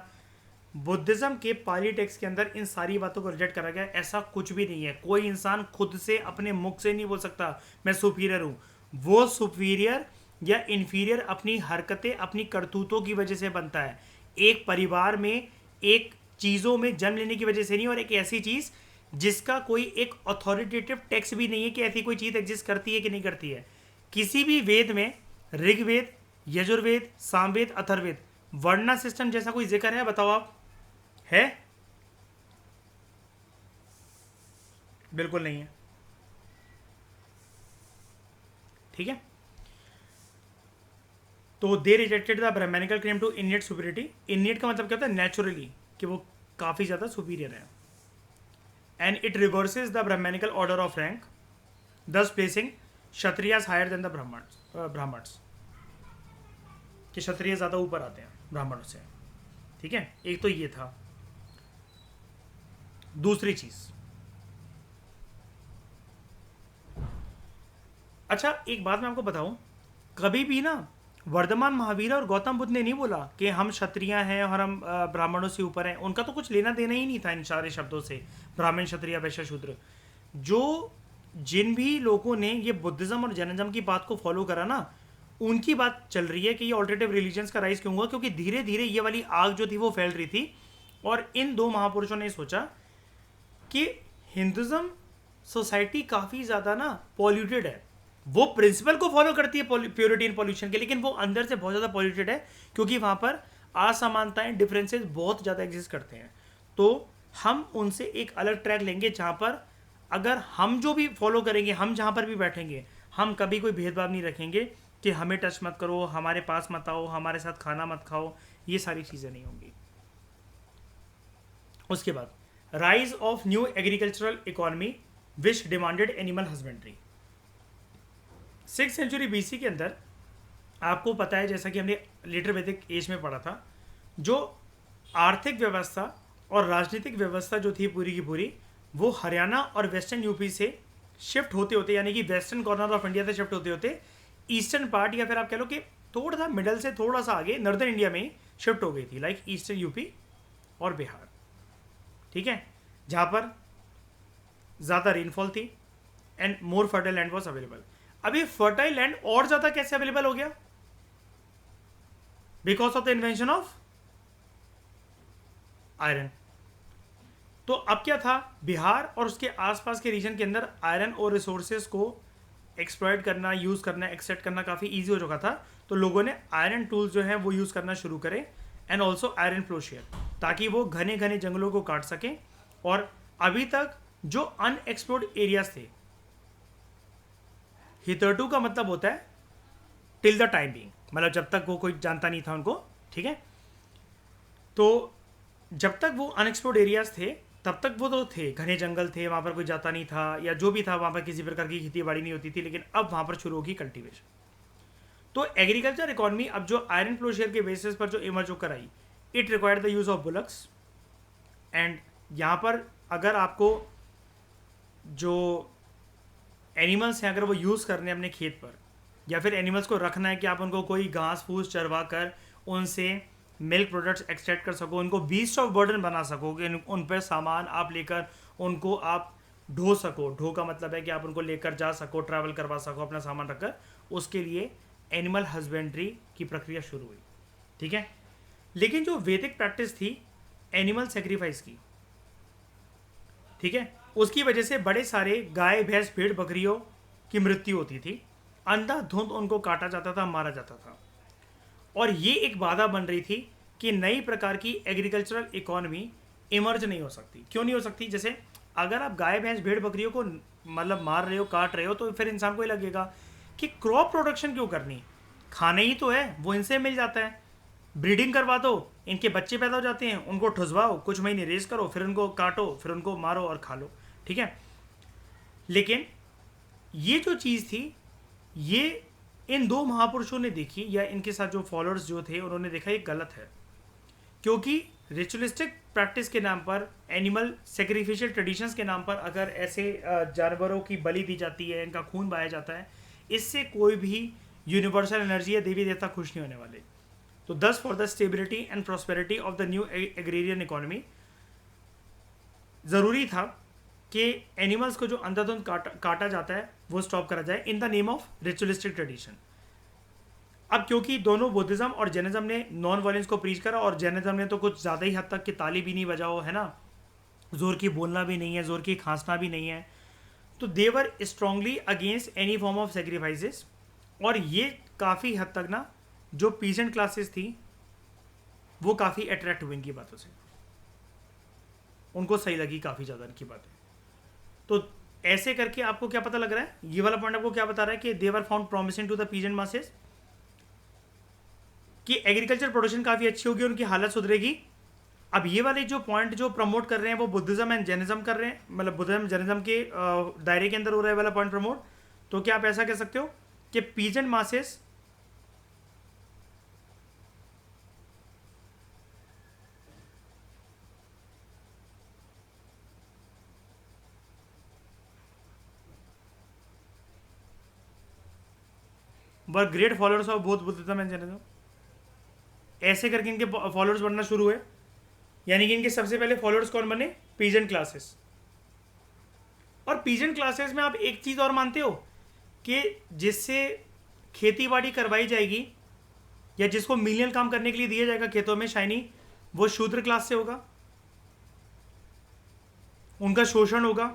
बुद्धिज्म के पाली टेक्स्ट के अंदर इन सारी बातों को रिजेक्ट करा गया। ऐसा कुछ भी नहीं है, कोई इंसान खुद से अपने मुख से नहीं बोल सकता मैं सुपीरियर हूँ। वो सुपीरियर या इन्फीरियर अपनी हरकतें, अपनी करतूतों की वजह से बनता है। एक परिवार में एक चीज़ों में जन्म लेने की वजह से नहीं, और एक ऐसी चीज़ जिसका कोई एक अथॉरिटेटिव टेक्स्ट भी नहीं है कि ऐसी कोई चीज़ एग्जिस्ट करती है कि नहीं करती है। किसी भी वेद में, ऋग्वेद, यजुर्वेद, सामवेद, अथर्ववेद, वर्ण सिस्टम जैसा कोई जिक्र है? बताओ आप, है? बिल्कुल नहीं है, ठीक है। तो they rejected the Brahmanical claim to innate superiority. Innate का मतलब क्या होता है? नेचुरली, कि वो काफ़ी ज़्यादा सुपीरियर है। And it reverses the Brahmanical order of rank, thus placing Kshatriyas higher than the Brahmans, कि क्षत्रिय ज़्यादा ऊपर आते हैं ब्राह्मणों से, ठीक है। एक तो ये था। दूसरी चीज़, अच्छा, एक बात मैं आपको बताऊं, कभी भी ना वर्धमान महावीर और गौतम बुद्ध ने नहीं बोला कि हम क्षत्रिय हैं और हम ब्राह्मणों से ऊपर हैं। उनका तो कुछ लेना देना ही नहीं था इन सारे शब्दों से, ब्राह्मण क्षत्रिय वैश्य शूद्र। जो जिन भी लोगों ने ये बुद्धिज्म और जैनिज्म की बात को फॉलो करा ना, उनकी बात चल रही है कि ये ऑल्टरनेटिव रिलीजन्स का राइज क्यों हुआ, क्योंकि धीरे धीरे ये वाली आग जो थी वो फैल रही थी। और इन दो महापुरुषों ने सोचा कि हिंदुज्म सोसाइटी काफ़ी ज़्यादा ना पॉल्यूटेड है। वो प्रिंसिपल को फॉलो करती है प्योरिटी एंड पॉल्यूशन के, लेकिन वो अंदर से बहुत ज़्यादा पॉल्यूटेड है, क्योंकि वहाँ पर असमानताएं, डिफरेंसेस बहुत ज़्यादा एग्जिस्ट करते हैं। तो हम उनसे एक अलग ट्रैक लेंगे जहाँ पर अगर हम जो भी फॉलो करेंगे, हम जहाँ पर भी बैठेंगे, हम कभी कोई भेदभाव नहीं रखेंगे कि हमें टच मत करो, हमारे पास मत आओ, हमारे साथ खाना मत खाओ, ये सारी चीज़ें नहीं होंगी। उसके बाद rise of new agricultural economy which demanded animal husbandry. 6th century BC के अंदर आपको पता है, जैसा कि हमने लेटर वैदिक एज में पढ़ा था, जो आर्थिक व्यवस्था और राजनीतिक व्यवस्था जो थी पूरी की पूरी, वो हरियाणा और वेस्टर्न यूपी से शिफ्ट होते होते, यानी कि वेस्टर्न कॉर्नर ऑफ इंडिया से शिफ्ट होते होते ईस्टर्न पार्ट, या फिर आप कह लो कि थोड़ा सा मिडल से थोड़ा सा आगे नॉर्दर्न इंडिया में शिफ्ट हो गई थी, लाइक ईस्टर्न यूपी और बिहार। ठीक है, जहाँ पर ज़्यादा रेनफॉल थी and more fertile land was available. अभी फर्टाइल लैंड और ज़्यादा कैसे अवेलेबल हो गया? Because of the invention of iron. तो अब क्या था, बिहार और उसके आसपास के रीजन के अंदर आयरन और रिसोर्सेज को एक्सप्लॉइट करना, यूज़ करना, एक्सट्रैक्ट करना काफ़ी ईजी हो चुका था। तो लोगों ने आयरन टूल्स जो हैं वो यूज़ करना शुरू करें, एंड ऑल्सो आयरन प्लोशियर, ताकि वो घने घने जंगलों को काट सकें। और अभी तक जो अनएक्सप्लोर्ड एरियाज थे, हितरटू का मतलब होता है टिल द टाइम बीइंग, मतलब जब तक वो कोई जानता नहीं था उनको। ठीक है, तो जब तक वो अनएक्सप्लोर्ड एरियाज थे तब तक वो तो थे, घने जंगल थे, वहाँ पर कोई जाता नहीं था, या जो भी था वहाँ पर किसी प्रकार की खेती बाड़ी नहीं होती थी। लेकिन अब वहाँ पर शुरू होगी कल्टीवेशन। तो एग्रीकल्चर इकोनॉमी अब जो आयरन प्लोशियर के बेसिस पर जो इमर्ज होकर आई, it required the use of bullocks. And यहाँ पर अगर आपको जो एनिमल्स हैं अगर वो यूज़ करने अपने खेत पर, या फिर एनिमल्स को रखना है कि आप उनको कोई घास फूस चरवा कर उनसे मिल्क प्रोडक्ट्स एक्सट्रैक्ट कर सको, उनको बीस्ट ऑफ बर्डन बना सको, कि उन पर सामान आप लेकर उनको आप ढो सको। ढो का मतलब है कि आप उनको लेकर जा सको, ट्रैवल करवा सको अपना सामान रखकर। उसके लिए एनिमल हस्बेंड्री की प्रक्रिया शुरू हुई। ठीक है, लेकिन जो वैदिक प्रैक्टिस थी एनिमल सेक्रीफाइस की, ठीक है, उसकी वजह से बड़े सारे गाय भैंस भेड़ बकरियों की मृत्यु होती थी। अंधाधुंध उनको काटा जाता था, मारा जाता था। और ये एक बाधा बन रही थी कि नई प्रकार की एग्रीकल्चरल इकोनॉमी इमर्ज नहीं हो सकती। क्यों नहीं हो सकती? जैसे अगर आप गाय भैंस भेड़ बकरियों को मतलब मार रहे हो, काट रहे हो, तो फिर इंसान को ये लगेगा कि क्रॉप प्रोडक्शन क्यों करनी, खाने ही तो है, वो इनसे मिल जाता है। ब्रीडिंग करवा दो, इनके बच्चे पैदा हो जाते हैं, उनको ठुसवाओ, कुछ महीने रेस करो, फिर उनको काटो, फिर उनको मारो और खा लो। ठीक है, लेकिन ये जो चीज़ थी, ये इन दो महापुरुषों ने देखी, या इनके साथ जो फॉलोअर्स जो थे उन्होंने देखा ये गलत है। क्योंकि रिचुअलिस्टिक प्रैक्टिस के नाम पर, एनिमल सेक्रीफिशियल ट्रेडिशंस के नाम पर अगर ऐसे जानवरों की बलि दी जाती है, इनका खून बहाया जाता है, इससे कोई भी यूनिवर्सल एनर्जी या देवी देवता खुश नहीं होने वाले। तो दस for the stability and prosperity of the new agrarian economy ज़रूरी था कि एनिमल्स को जो अंधाधुंध काटा जाता है वो स्टॉप करा जाए in the name of ritualistic tradition. अब क्योंकि दोनों बुद्धिज्म और जैनिज्म ने नॉन वायलेंस को प्रीच करा, और जैनिज्म ने तो कुछ ज़्यादा ही हद तक कि ताली भी नहीं बजाओ, है ना, जोर की बोलना भी नहीं है, जोर की खांसना भी नहीं है, तो they were strongly against any form of sacrifices. और ये काफ़ी हद तक ना जो पीजेंट क्लासेस थी वो काफ़ी अट्रैक्ट हुई इनकी बातों से, उनको सही लगी काफ़ी ज़्यादा इनकी बातें। तो ऐसे करके आपको क्या पता लग रहा है, ये वाला पॉइंट आपको क्या बता रहा है कि they were found promising to the peasant masses कि एग्रीकल्चर प्रोडक्शन काफ़ी अच्छी होगी, उनकी हालत सुधरेगी। अब ये वाले जो पॉइंट जो प्रमोट कर रहे हैं वो बुद्धिज्म एंड जैनिज्म कर रहे हैं, मतलब बुद्धिज्म जैनिज्म के दायरे के अंदर हो रहा है वाला पॉइंट प्रमोट। तो क्या आप ऐसा कह सकते हो कि peasant masses were great followers of both Buddhism and Jainism. ऐसे करके इनके फॉलोअर्स बनना शुरू हुए, यानी कि इनके सबसे पहले फॉलोअर्स कौन बने? Peasant classes. और पीजेंट क्लासेस में आप एक चीज़ और मानते हो कि जिससे खेती बाड़ी करवाई जाएगी या जिसको मिलियन काम करने के लिए दिया जाएगा खेतों में शाइनी, वो शूद्र क्लास से होगा, उनका शोषण होगा,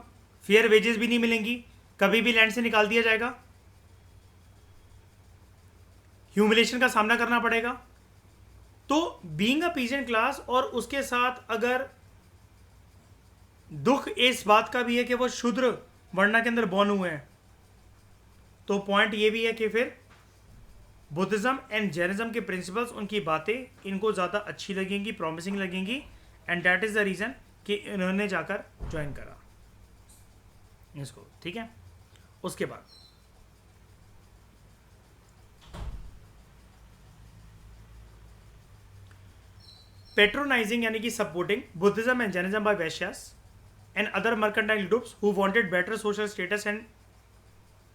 फेयर वेजेस भी नहीं मिलेंगी, कभी भी लैंड से निकाल दिया जाएगा, ह्यूमिलेशन का सामना करना पड़ेगा। तो बीइंग अ पीजेंट क्लास, और उसके साथ अगर दुख इस बात का भी है कि वो शूद्र वर्णा के अंदर बॉर्न हुए हैं, तो पॉइंट ये भी है कि फिर बुद्धिज्म एंड जैनिज्म के प्रिंसिपल्स, उनकी बातें इनको ज़्यादा अच्छी लगेंगी, प्रॉमिसिंग लगेंगी, and that is the reason कि इन्होंने जाकर ज्वाइन करा इसको। ठीक है, उसके बाद पेट्रोनाइजिंग यानी कि supporting Buddhism and Jainism by Vaishyas and other mercantile groups who wanted better social status and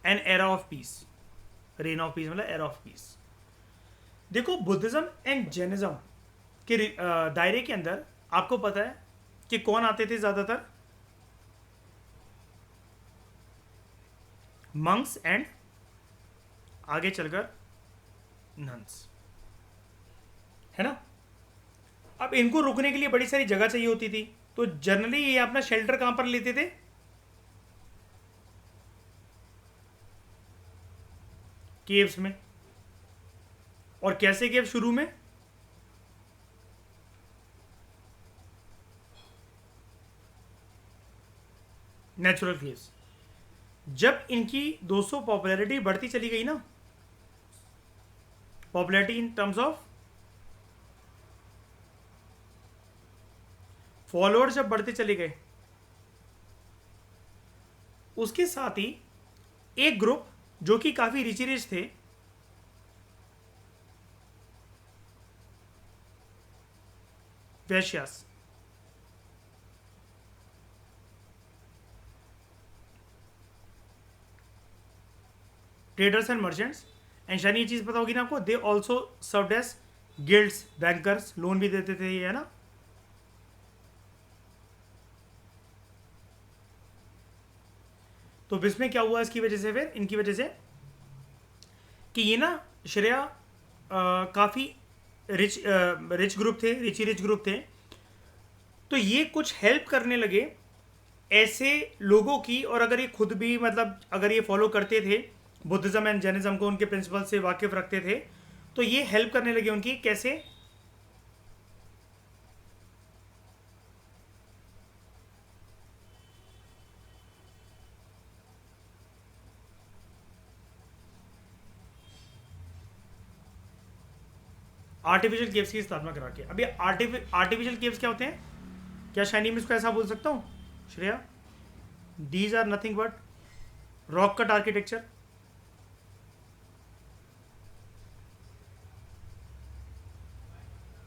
an era of peace. Reign of peace मतलब एरा ऑफ पीस। देखो, बुद्धिज्म एंड जैनिज्म के दायरे के अंदर आपको पता है कि कौन आते थे ज़्यादातर? मंक्स एंड आगे चलकर नन्स, है ना। अब इनको रुकने के लिए बड़ी सारी जगह चाहिए होती थी, तो जनरली ये अपना शेल्टर कहां पर लेते थे? केव्स में। और कैसे केव? शुरू में नेचुरल केव्स। जब इनकी 200 पॉपुलैरिटी बढ़ती चली गई ना, popularity in terms of followers जब बढ़ते चले गए, उसके साथ ही एक ग्रुप जो कि काफी रिची रिच थे, Vaishyas, traders and merchants, and शायद ये चीज पता होगी ना आपको, they also served as guilds, bankers, loan भी देते थे ये, है ना। तो इसमें क्या हुआ इसकी वजह से? फिर इनकी वजह से कि ये ना श्रेया काफ़ी रिच ग्रुप थे, रिच ग्रुप थे, तो ये कुछ हेल्प करने लगे ऐसे लोगों की। और अगर ये खुद भी मतलब अगर ये फॉलो करते थे बुद्धिज्म एंड जैनिज्म को, उनके प्रिंसिपल से वाकिफ रखते थे, तो ये हेल्प करने लगे उनकी। कैसे? आर्टिफिशियल केव्स की स्थापना करा के। अभी आर्टिफिशियल केव्स क्या होते हैं? क्या शाइनी में इसको ऐसा बोल सकता हूँ Shreya? These are nothing but rock cut architecture.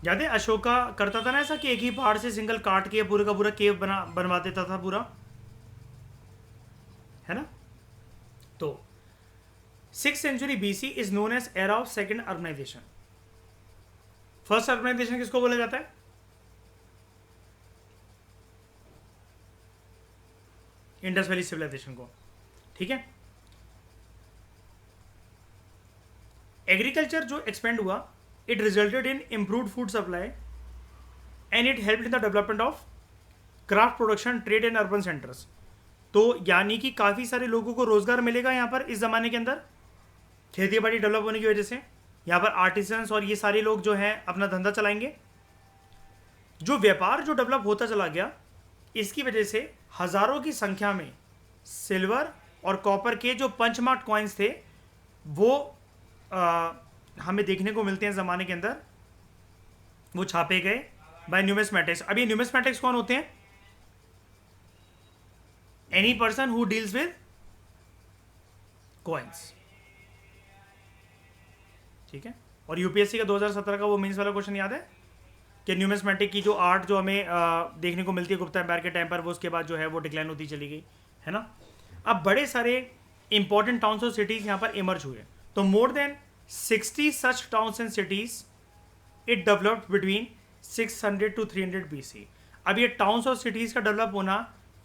याद है अशोका करता था ना ऐसा कि एक ही पहाड़ से सिंगल काट के पूरे का पूरा केव बनवा देता था पूरा, है ना। तो 6th century BC is known as era of second urbanization. First urbanization किसको बोला जाता है? इंडस वैली सिविलाइजेशन को। ठीक है, एग्रीकल्चर जो एक्सपेंड हुआ, it resulted in improved food supply and it help in the development of craft production, trade and urban centres. तो यानी कि काफ़ी सारे लोगों को रोजगार मिलेगा यहाँ पर इस ज़माने के अंदर, खेती बाड़ी डेवलप होने की वजह से। यहाँ पर आर्टिसंस और ये सारे लोग जो हैं अपना धंधा चलाएंगे। जो व्यापार जो डेवलप होता चला गया, इसकी वजह से हज़ारों की संख्या में सिल्वर और कॉपर के जो पंचमार्क कॉइन्स थे वो हमें देखने को मिलते हैं ज़माने के अंदर, वो छापे गए बाय न्यूमिस्मैटिक्स। अब ये न्यूमिस्मैटिक्स कौन होते हैं? Any person who deals with coins. ठीक है, और यूपीएससी का 2017 का वो मेंस वाला क्वेश्चन याद है कि न्यूमिस्मैटिक की जो आर्ट जो हमें देखने को मिलती है गुप्ता एम्पायर के टाइम पर, वो उसके बाद जो है वो डिक्लाइन होती चली गई, है ना। अब बड़े सारे इंपॉर्टेंट टाउन्स और सिटीज़ यहाँ पर इमर्ज हुए। तो more than 60 such towns and cities it developed between 600 to 300 BC. अब ये टाउन्स और सिटीज़ का डेवलप होना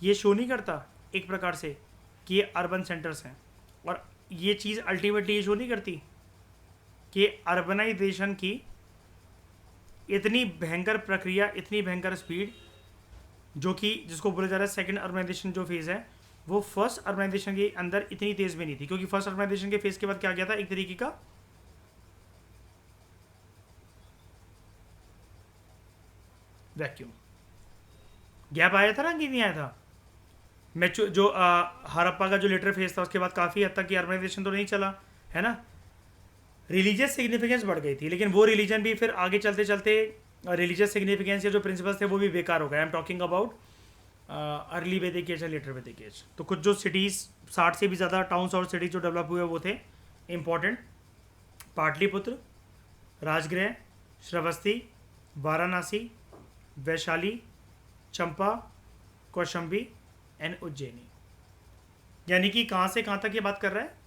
ये शो नहीं करता एक प्रकार से कि ये अर्बन सेंटर्स हैं, और ये चीज़ अल्टीमेटली ये शो नहीं करती कि अर्बनाइजेशन की इतनी भयंकर प्रक्रिया, इतनी भयंकर स्पीड, जो कि जिसको बोला जा रहा है सेकंड अर्बनाइजेशन जो फेज़ है, वो फर्स्ट अर्बनाइजेशन के अंदर इतनी तेज़ भी नहीं थी, क्योंकि फर्स्ट अर्बनाइजेशन के फेज़ के बाद क्या गया था, एक तरीके का वैक्यूम गैप आया था ना कि नहीं आया था। मैचो जो हड़प्पा का जो लेटर फेज था उसके बाद काफ़ी हद तक की अर्बनाइजेशन तो नहीं चला है ना, रिलीजियस सिग्निफिकेंस बढ़ गई थी, लेकिन वो रिलीजन भी फिर आगे चलते चलते रिलीजियस सिग्निफिकेंस या जो प्रिंसिपल्स थे वो भी बेकार हो गए। I am talking about early वैदिक एज या लेटर वैदिक एज। तो कुछ जो सिटीज़ 60 से भी ज़्यादा टाउन्स और सिटीज़ जो डेवलप हुए वो थे इम्पॉर्टेंट: पाटलिपुत्र, राजगृह, श्रावस्ती, वाराणसी, वैशाली, चंपा, कौशंबी एंड उज्जैनी। यानी कि कहाँ से कहाँ तक ये बात कर रहा है,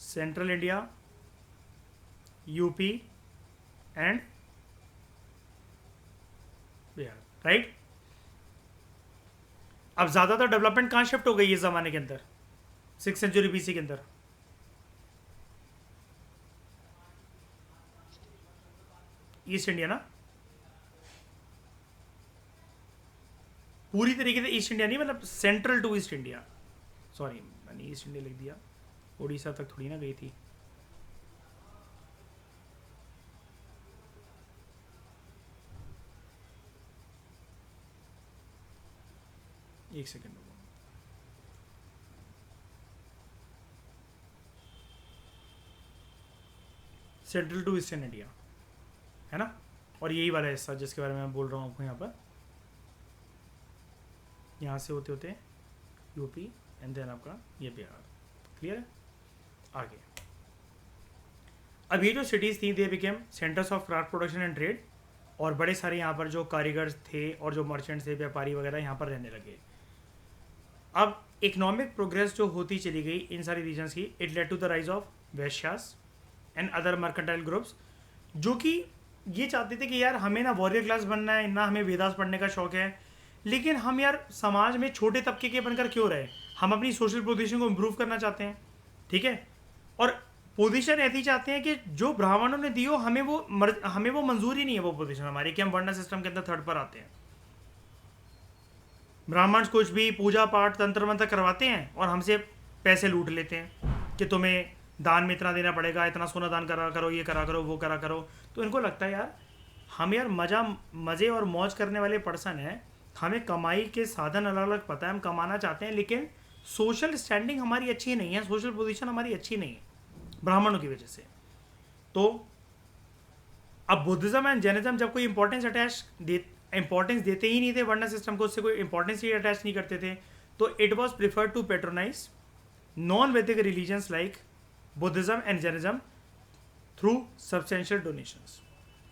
central India, UP and Bihar, right. अब ज़्यादातर डेवलपमेंट कहाँ शिफ्ट हो गई इस ज़माने के अंदर, 6th सेंचुरी BC के अंदर? ईस्ट इंडिया ना, पूरी तरीके से ईस्ट इंडिया नहीं, मतलब central to east India. Sorry मैंने ईस्ट इंडिया लिख दिया, उड़ीसा तक थोड़ी ना गई थी। एक second, central to eastern India है ना, और यही वाला हिस्सा जिसके बारे में मैं बोल रहा हूँ आपको यहाँ पर, यहाँ से होते होते यूपी एंड देन आपका ये बिहार। क्लियर है? आगे अब ये जो सिटीज़ थी they became centres of craft production and trade, और बड़े सारे यहाँ पर जो कारीगर थे और जो मर्चेंट्स थे, व्यापारी वगैरह यहाँ पर रहने लगे। अब इकोनॉमिक प्रोग्रेस जो होती चली गई इन सारी रीजन्स की, it led to the rise of Vaishyas and other mercantile groups, जो कि ये चाहते थे कि यार हमें ना वॉरियर क्लास बनना है, ना हमें वेदास पढ़ने का शौक है, लेकिन हम यार समाज में छोटे तबके के बनकर क्यों रहे, हम अपनी सोशल पोजीशन को इम्प्रूव करना चाहते हैं, ठीक है। और पोजीशन ऐसी चाहते हैं कि जो ब्राह्मणों ने दी हो हमें वो मंजूर ही नहीं है वो पोजीशन हमारी, कि हम वर्ण सिस्टम के अंदर थर्ड पर आते हैं। ब्राह्मण कुछ भी पूजा पाठ तंत्र मंत्र करवाते हैं और हमसे पैसे लूट लेते हैं कि तुम्हें दान में इतना देना पड़ेगा, इतना सोना दान करा करो, ये करा करो, वो करा करो। तो इनको लगता है यार हम यार मज़े और मौज करने वाले पर्सन हैं, हमें कमाई के साधन अलग अलग पता है, हम कमाना चाहते हैं, लेकिन सोशल स्टैंडिंग हमारी अच्छी नहीं है, सोशल पोजीशन हमारी अच्छी नहीं है ब्राह्मणों की वजह से। तो अब बुद्धिज्म एंड जैनिज्म जब कोई इंपॉर्टेंस देते ही नहीं थे वर्ण सिस्टम को, उससे कोई इंपॉर्टेंस ही अटैच नहीं करते थे, तो it was preferred to patronise non Vedic religions like Buddhism and Jainism through substantial donations,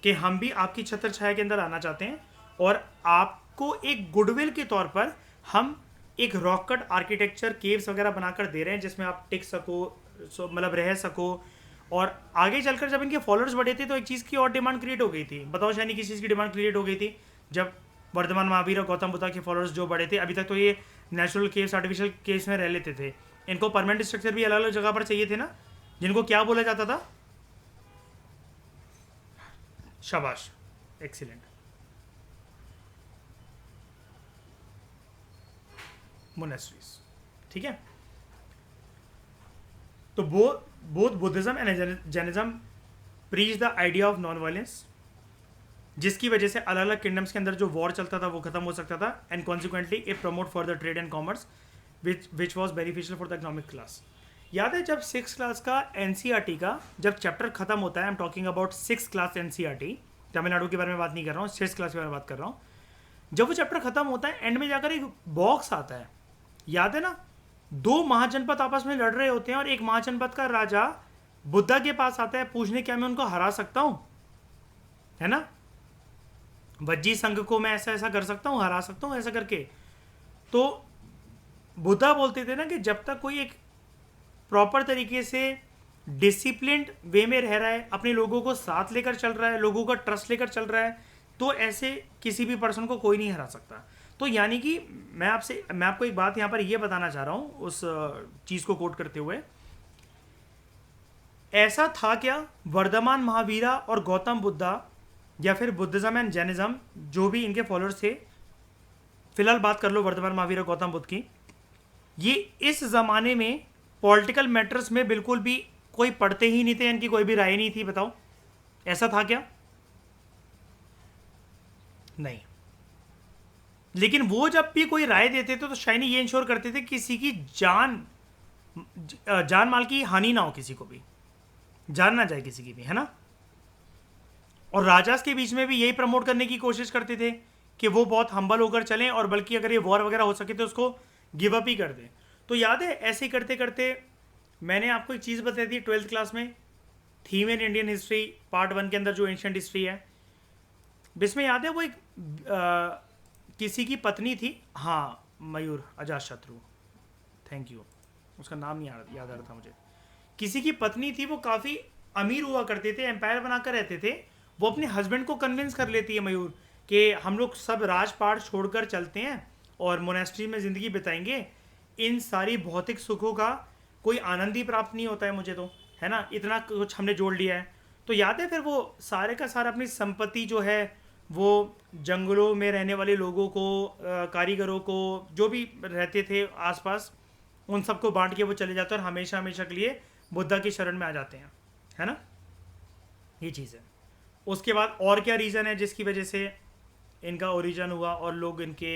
कि हम भी आपकी छत्र छाया के अंदर आना चाहते हैं और आपको एक गुडविल के तौर पर हम एक रॉक कट आर्किटेक्चर केव्स वगैरह बनाकर दे रहे हैं जिसमें आप टिक सको, मतलब रह सको। और आगे चलकर जब इनके फॉलोअर्स बढ़े थे तो एक चीज़ की और डिमांड क्रिएट हो गई थी। बताओ शायनी किस चीज़ की डिमांड क्रिएट हो गई थी जब वर्धमान महावीर और गौतम बुद्धा के फॉलोअर्स जो बढ़े थे। अभी तक तो ये नेचुरल केव्स, आर्टिफिशियल केव्स में रह लेते थे, इनको परमानेंट स्ट्रक्चर भी अलग अलग जगह पर चाहिए थे ना, जिनको क्या बोला जाता था, शाबाश, एक्सीलेंट, मोनेस्ट्रीज, ठीक है। तो both Buddhism and Jainism preach the idea of non violence, जिसकी वजह से अलग अलग किंगडम्स के अंदर जो वॉर चलता था वो खत्म हो सकता था, and consequently it promote for the trade and commerce which was beneficial for the economic class. याद है जब 6th क्लास का NCERT का जब चैप्टर खत्म होता है, I am talking about 6th class NCERT, Tamil Nadu के बारे में बात नहीं कर रहा हूँ, 6th क्लास के बारे में बात कर रहा हूँ। जब वो चैप्टर खत्म होता है एंड में जाकर एक बॉक्स आता है, याद है ना, 2 महाजनपद आपस में लड़ रहे होते हैं और एक महाजनपद का राजा बुद्धा के पास आता है पूछने क्या मैं उनको हरा सकता हूँ, है ना, वज्जी संघ को मैं ऐसा ऐसा कर सकता हूँ, हरा सकता हूँ ऐसा करके। तो बुद्धा बोलते थे ना कि जब तक कोई एक प्रॉपर तरीके से डिसिप्लिन्ड वे में रह रहा है, अपने लोगों को साथ लेकर चल रहा है, लोगों का ट्रस्ट लेकर चल रहा है, तो ऐसे किसी भी पर्सन को कोई नहीं हरा सकता। तो यानी कि मैं आपको एक बात यहाँ पर ये बताना चाह रहा हूँ उस चीज़ को कोट करते हुए, ऐसा था क्या वर्धमान महावीरा और गौतम बुद्धा या फिर बुद्धिज्म एंड जैनिज्म जो भी इनके फॉलोअर्स थे, फिलहाल बात कर लो वर्धमान महावीरा गौतम बुद्ध की, ये इस ज़माने में पॉलिटिकल मैटर्स में बिल्कुल भी कोई पढ़ते ही नहीं थे, इनकी कोई भी राय नहीं थी। बताओ ऐसा था क्या? नहीं। लेकिन वो जब भी कोई राय देते थे तो शायनी ये इंश्योर करते थे किसी की जान माल की हानि ना हो, किसी को भी जान ना जाए किसी की भी, है ना। और राजास के बीच में भी यही प्रमोट करने की कोशिश करते थे कि वो बहुत हम्बल होकर चलें, और बल्कि अगर ये वॉर वगैरह हो सके तो उसको गिव अप ही कर दें। तो याद है ऐसे करते करते मैंने आपको एक चीज़ बताई थी 12th क्लास में, theme in Indian history part 1 के अंदर जो एंशिएंट हिस्ट्री है, जिसमें याद है वो एक किसी की पत्नी थी, हाँ मयूर अजातशत्रु, थैंक यू, उसका नाम नहीं याद आ रहा था मुझे। किसी की पत्नी थी, वो काफ़ी अमीर हुआ करते थे, एम्पायर बनाकर रहते थे। वो अपने हस्बैंड को कन्विंस कर लेती है मयूर कि हम लोग सब राजपाट छोड़कर चलते हैं और मोनेस्ट्री में ज़िंदगी बिताएंगे, इन सारी भौतिक सुखों का कोई आनंद ही प्राप्त नहीं होता है मुझे तो, है ना, इतना कुछ हमने जोड़ लिया है। तो याद है फिर वो सारे का सारा अपनी संपत्ति जो है वो जंगलों में रहने वाले लोगों को, कारीगरों को, जो भी रहते थे आसपास, उन सबको बांट के वो चले जाते हैं और हमेशा हमेशा के लिए बुद्धा की शरण में आ जाते हैं, है ना। ये चीज़ है। उसके बाद और क्या रीज़न है जिसकी वजह से इनका ओरिजिन हुआ और लोग इनके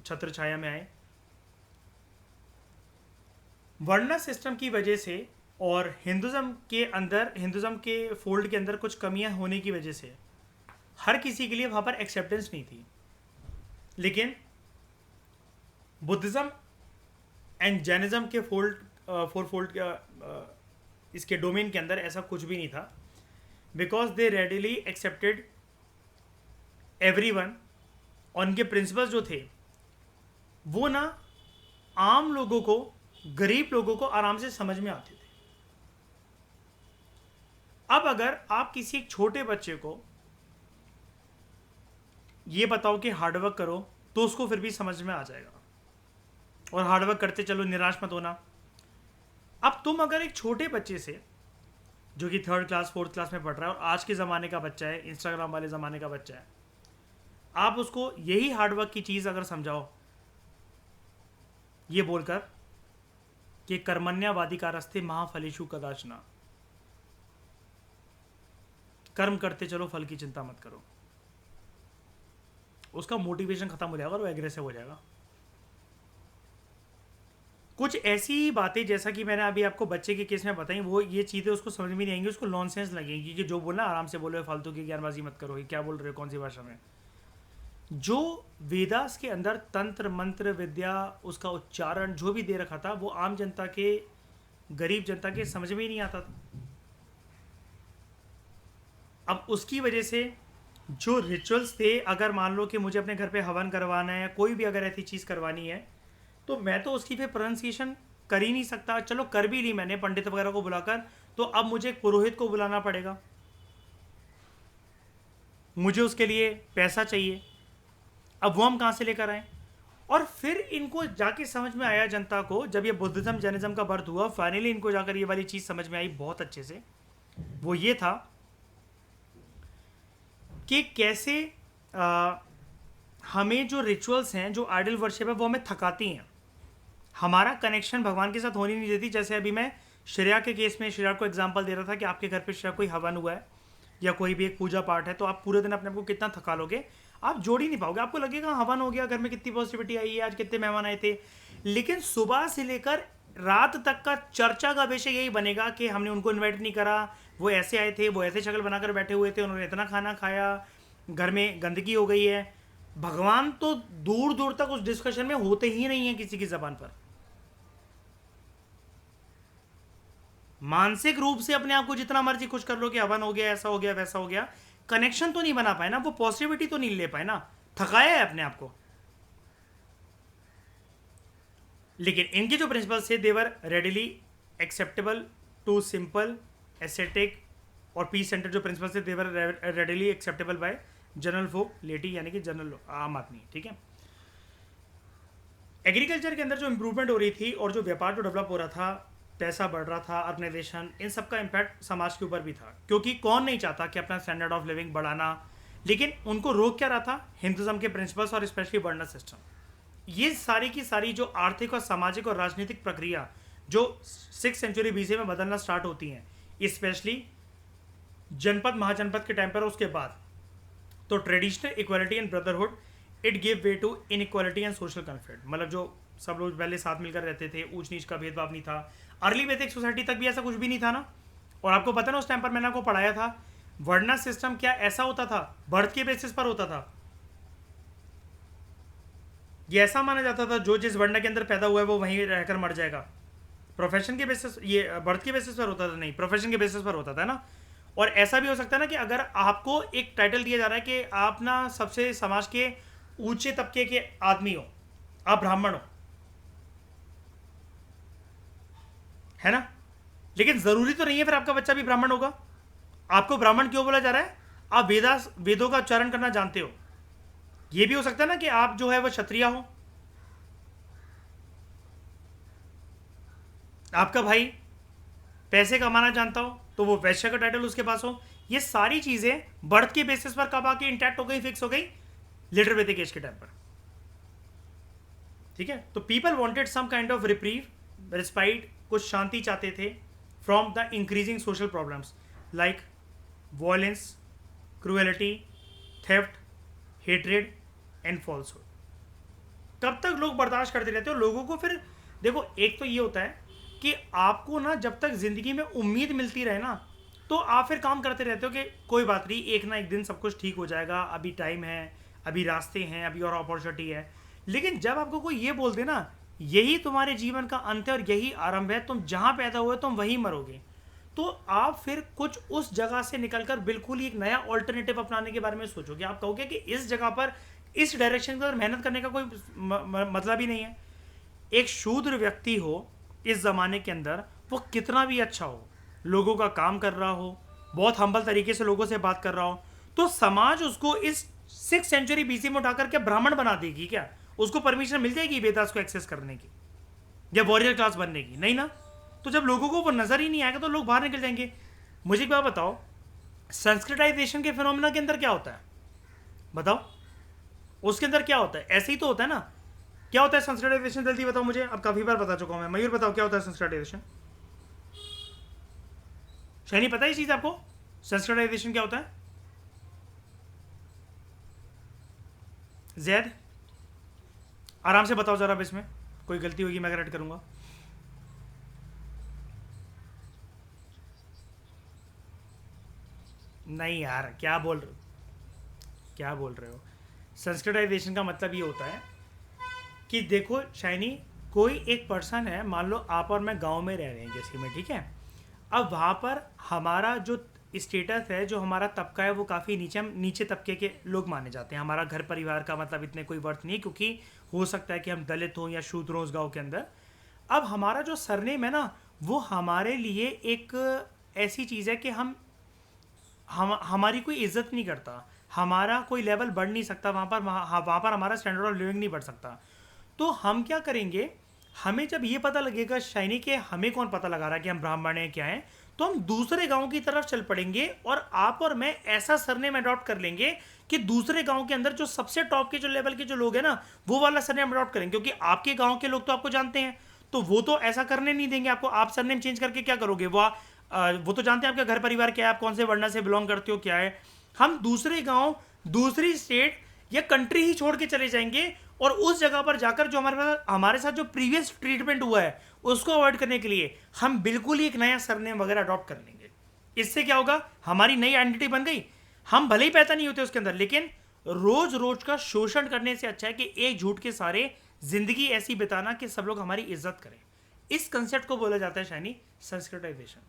छत्र छाया में आए? वर्ण सिस्टम की वजह से और हिंदुज़म के फोल्ड के अंदर कुछ कमियां होने की वजह से हर किसी के लिए वहाँ पर एक्सेप्टेंस नहीं थी। लेकिन बुद्धिज़्म एंड जैनिज्म के फोल्ड इसके डोमेन के अंदर ऐसा कुछ भी नहीं था, because they readily accepted everyone. और उनके प्रिंसिपल्स जो थे वो ना आम लोगों को, गरीब लोगों को आराम से समझ में आते थे। अब अगर आप किसी एक छोटे बच्चे को ये बताओ कि हार्डवर्क करो तो उसको फिर भी समझ में आ जाएगा, और हार्डवर्क करते चलो, निराश मत होना। अब तुम अगर एक छोटे बच्चे से जो कि 3rd क्लास 4th क्लास में पढ़ रहा है और आज के ज़माने का बच्चा है, इंस्टाग्राम वाले ज़माने का बच्चा है, आप उसको यही हार्डवर्क की चीज़ अगर समझाओ ये बोलकर कि कर्मण्यवादी का रस्ते महाफलेषु कदाचन, कर्म करते चलो फल की चिंता मत करो, उसका मोटिवेशन खत्म हो जाएगा और वो एग्रेसिव हो जाएगा। कुछ ऐसी बातें जैसा कि मैंने अभी आपको बच्चे के केस में बताई, वो ये चीज़ें उसको समझ में नहीं आएंगी, उसको नॉनसेंस लगेंगी कि जो बोलना आराम से बोलो, फालतू की ज्ञानबाजी मत करो, ये क्या बोल रहे हो, कौन सी भाषा में। जो वेदास के अंदर तंत्र मंत्र विद्या, उसका उच्चारण जो भी दे रखा था, वो आम जनता के, गरीब जनता के समझ में ही नहीं आता था। अब उसकी वजह से जो रिचुअल्स थे, अगर मान लो कि मुझे अपने घर पे हवन करवाना है, कोई भी अगर ऐसी चीज़ करवानी है, तो मैं तो उसकी फिर प्रोनाउंसिएशन कर ही नहीं सकता। चलो कर भी ली मैंने पंडित वगैरह को बुलाकर, तो अब मुझे एक पुरोहित को बुलाना पड़ेगा, मुझे उसके लिए पैसा चाहिए, अब वो हम कहाँ से लेकर आए। और फिर इनको जाके समझ में आया जनता को, जब ये बुद्धिज्म जैनिज्म का बर्थ हुआ, फाइनली इनको जाकर ये वाली चीज़ समझ में आई बहुत अच्छे से। वो ये था कि कैसे हमें जो रिचुअल्स हैं, जो आइडल वर्शिप है, वो हमें थकाती हैं, हमारा कनेक्शन भगवान के साथ होने नहीं देती। जैसे अभी मैं श्रेया के केस में श्रेया को एग्जांपल दे रहा था कि आपके घर पे श्रेया कोई हवन हुआ है या कोई भी एक पूजा पाठ है, तो आप पूरे दिन अपने आप को कितना थका लोगे, आप जोड़ ही नहीं पाओगे। आपको लगेगा हवन हो गया, घर में कितनी पॉजिटिविटी आई है, आज कितने मेहमान आए थे, लेकिन सुबह से लेकर रात तक का चर्चा का विषय यही बनेगा कि हमने उनको इन्वाइट नहीं करा, वो ऐसे आए थे, वो ऐसे शक्ल बनाकर बैठे हुए थे, उन्होंने इतना खाना खाया, घर में गंदगी हो गई है। भगवान तो दूर दूर तक उस डिस्कशन में होते ही नहीं है किसी की जबान पर। मानसिक रूप से अपने आप को जितना मर्जी खुश कर लो कि हवन हो गया, ऐसा हो गया, वैसा हो गया, कनेक्शन तो नहीं बना पाए ना, वो पॉजिटिविटी तो नहीं ले पाए ना, थकाया है अपने आप को। लेकिन इनके जो प्रिंसिपल्स थे they were readily acceptable to simple ascetic और पीस सेंटर जो प्रिंसिपल्स थे they were readily acceptable by general folk laity यानी कि जनरल आम आदमी, ठीक है। एग्रीकल्चर के अंदर जो इंप्रूवमेंट हो रही थी और जो व्यापार जो डेवलप हो रहा था, पैसा बढ़ रहा था, अर्बनाइजेशन, इन सब का इम्पैक्ट समाज के ऊपर भी था, क्योंकि कौन नहीं चाहता कि अपना स्टैंडर्ड ऑफ लिविंग बढ़ाना। लेकिन उनको रोक क्या रहा था? हिंदुज्म के प्रिंसिपल्स और स्पेशली वर्णन सिस्टम। ये सारी की सारी जो आर्थिक और सामाजिक और राजनीतिक प्रक्रिया जो 6th सेंचुरी बीसी में बदलना स्टार्ट होती हैं, स्पेशली जनपद महाजनपद के टाइम पर, उसके बाद तो traditional equality and brotherhood it give way to inequality and social conflict. मतलब जो सब लोग पहले साथ मिलकर रहते थे, ऊंच नीच का भेदभाव नहीं था। अर्ली वैदिक सोसाइटी तक भी ऐसा कुछ भी नहीं था ना। और आपको पता ना उस टाइम पर मैंने आपको पढ़ाया था वर्णा सिस्टम क्या ऐसा होता था, बर्थ के बेसिस पर होता था। ये ऐसा माना जाता था जो जिस वर्ण के अंदर पैदा हुआ है वो वहीं रहकर मर जाएगा। प्रोफेशन के बेसिस, ये बर्थ के बेसिस पर होता था नहीं, प्रोफेशन के बेसिस पर होता था ना। और ऐसा भी हो सकता है ना कि अगर आपको एक टाइटल दिया जा रहा है कि आप ना सबसे समाज के ऊंचे तबके के आदमी हो, आप ब्राह्मण हो, है ना, लेकिन जरूरी तो नहीं है फिर आपका बच्चा भी ब्राह्मण होगा। आपको ब्राह्मण क्यों बोला जा रहा है? आप वेदों का उच्चारण करना जानते हो। यह भी हो सकता है ना कि आप जो है वह क्षत्रिय हो, आपका भाई पैसे कमाना जानता हो तो वो वैश्य का टाइटल उसके पास हो। ये सारी चीजें बर्थ के बेसिस पर कब आके इंटैक्ट हो गई, फिक्स हो गई? लेटर वैदिक एज के टाइम पर, ठीक है। तो people wanted some kind of reprieve, respite, कुछ शांति चाहते थे from the increasing social problems like violence, cruelty, theft, hatred and falsehood. कब तक लोग बर्दाश्त करते रहते हो लोगों को? फिर देखो, एक तो ये होता है कि आपको ना जब तक जिंदगी में उम्मीद मिलती रहे ना, तो आप फिर काम करते रहते हो कि कोई बात नहीं, एक ना एक दिन सब कुछ ठीक हो जाएगा, अभी टाइम है, अभी रास्ते हैं, अभी और अपॉर्चुनिटी है। लेकिन जब आपको कोई ये बोल दे ना यही तुम्हारे जीवन का अंत है और यही आरंभ है, तुम जहां पैदा हुए तुम वहीं मरोगे, तो आप फिर कुछ उस जगह से निकलकर बिल्कुल ही एक नया ऑल्टरनेटिव अपनाने के बारे में सोचोगे। आप कहोगे कि इस जगह पर इस डायरेक्शन की तरफ मेहनत करने का कोई मतलब ही नहीं है। एक शूद्र व्यक्ति हो इस ज़माने के अंदर, वो कितना भी अच्छा हो, लोगों का काम कर रहा हो, बहुत हम्बल तरीके से लोगों से बात कर रहा हो, तो समाज उसको इस 6th सेंचुरी बीसी में उठाकर के ब्राह्मण बना देगी क्या? उसको परमिशन मिल जाएगी वेदास को एक्सेस करने की या वॉरियर क्लास बनने की? नहीं ना। तो जब लोगों को वो नजर ही नहीं आएगा तो लोग बाहर निकल जाएंगे। मुझे एक बात बताओ, संस्कृताइजेशन के फिनोमिना के अंदर क्या होता है? बताओ, उसके अंदर क्या होता है? ऐसे ही तो होता है ना। क्या होता है संस्कृताइजेशन? जल्दी बताओ मुझे, अब काफी बार बता चुका हूं मैं। मयूर बताओ क्या होता है संस्कृताइजेशन? शैनी पता है ये चीज आपको? संस्कृताइजेशन क्या होता है? जैद आराम से बताओ जरा, अब इसमें कोई गलती होगी मैं करेक्ट करूंगा। नहीं यार, क्या बोल रहे हो, क्या बोल रहे हो? संस्कृताइजेशन का मतलब ये होता है कि देखो शाइनी, कोई एक पर्सन है, मान लो आप और मैं गांव में रह रहे हैं जैसे में, ठीक है। अब वहाँ पर हमारा जो स्टेटस है, जो हमारा तबका है, वो काफ़ी नीचे, हम नीचे तबके के लोग माने जाते हैं। हमारा घर परिवार का मतलब इतने कोई वर्थ नहीं है, क्योंकि हो सकता है कि हम दलित हों या शूद्र हों उस गाँव के अंदर। अब हमारा जो सरनेम है ना, वो हमारे लिए एक ऐसी चीज़ है कि हम हमारी कोई इज्जत नहीं करता, हमारा कोई लेवल बढ़ नहीं सकता वहाँ पर हमारा स्टैंडर्ड ऑफ लिविंग नहीं बढ़ सकता। तो हम क्या करेंगे, हमें जब ये पता लगेगा शाइनी के हमें कौन पता लगा रहा है कि हम ब्राह्मण हैं क्या हैं, तो हम दूसरे गांव की तरफ चल पड़ेंगे और आप और मैं ऐसा सरनेम अडॉप्ट कर लेंगे कि दूसरे गांव के अंदर जो सबसे टॉप के जो लेवल के जो लोग हैं ना, वो वाला सरनेम अडॉप्ट करेंगे। क्योंकि आपके गांव के लोग तो आपको जानते हैं, तो वो तो ऐसा करने नहीं देंगे आपको। आप सरनेम चेंज करके क्या करोगे? वो तो जानते हैं आपका घर परिवार क्या है, आप कौन से वर्ण से बिलोंग करते हो, क्या है। हम दूसरे गांव, दूसरी स्टेट या कंट्री ही छोड़ के चले जाएंगे और उस जगह पर जाकर जो हमारे साथ जो प्रीवियस ट्रीटमेंट हुआ है उसको अवॉइड करने के लिए हम बिल्कुल ही एक नया सरनेम वगैरह अडॉप्ट कर लेंगे। इससे क्या होगा, हमारी नई आइडेंटिटी बन गई। हम भले ही पैदा नहीं होते उसके अंदर, लेकिन रोज रोज का शोषण करने से अच्छा है कि एक झूठ के सारे जिंदगी ऐसी बिताना कि सब लोग हमारी इज्जत करें। इस कंसेप्ट को बोला जाता है शाइनी संस्कृताइजेशन।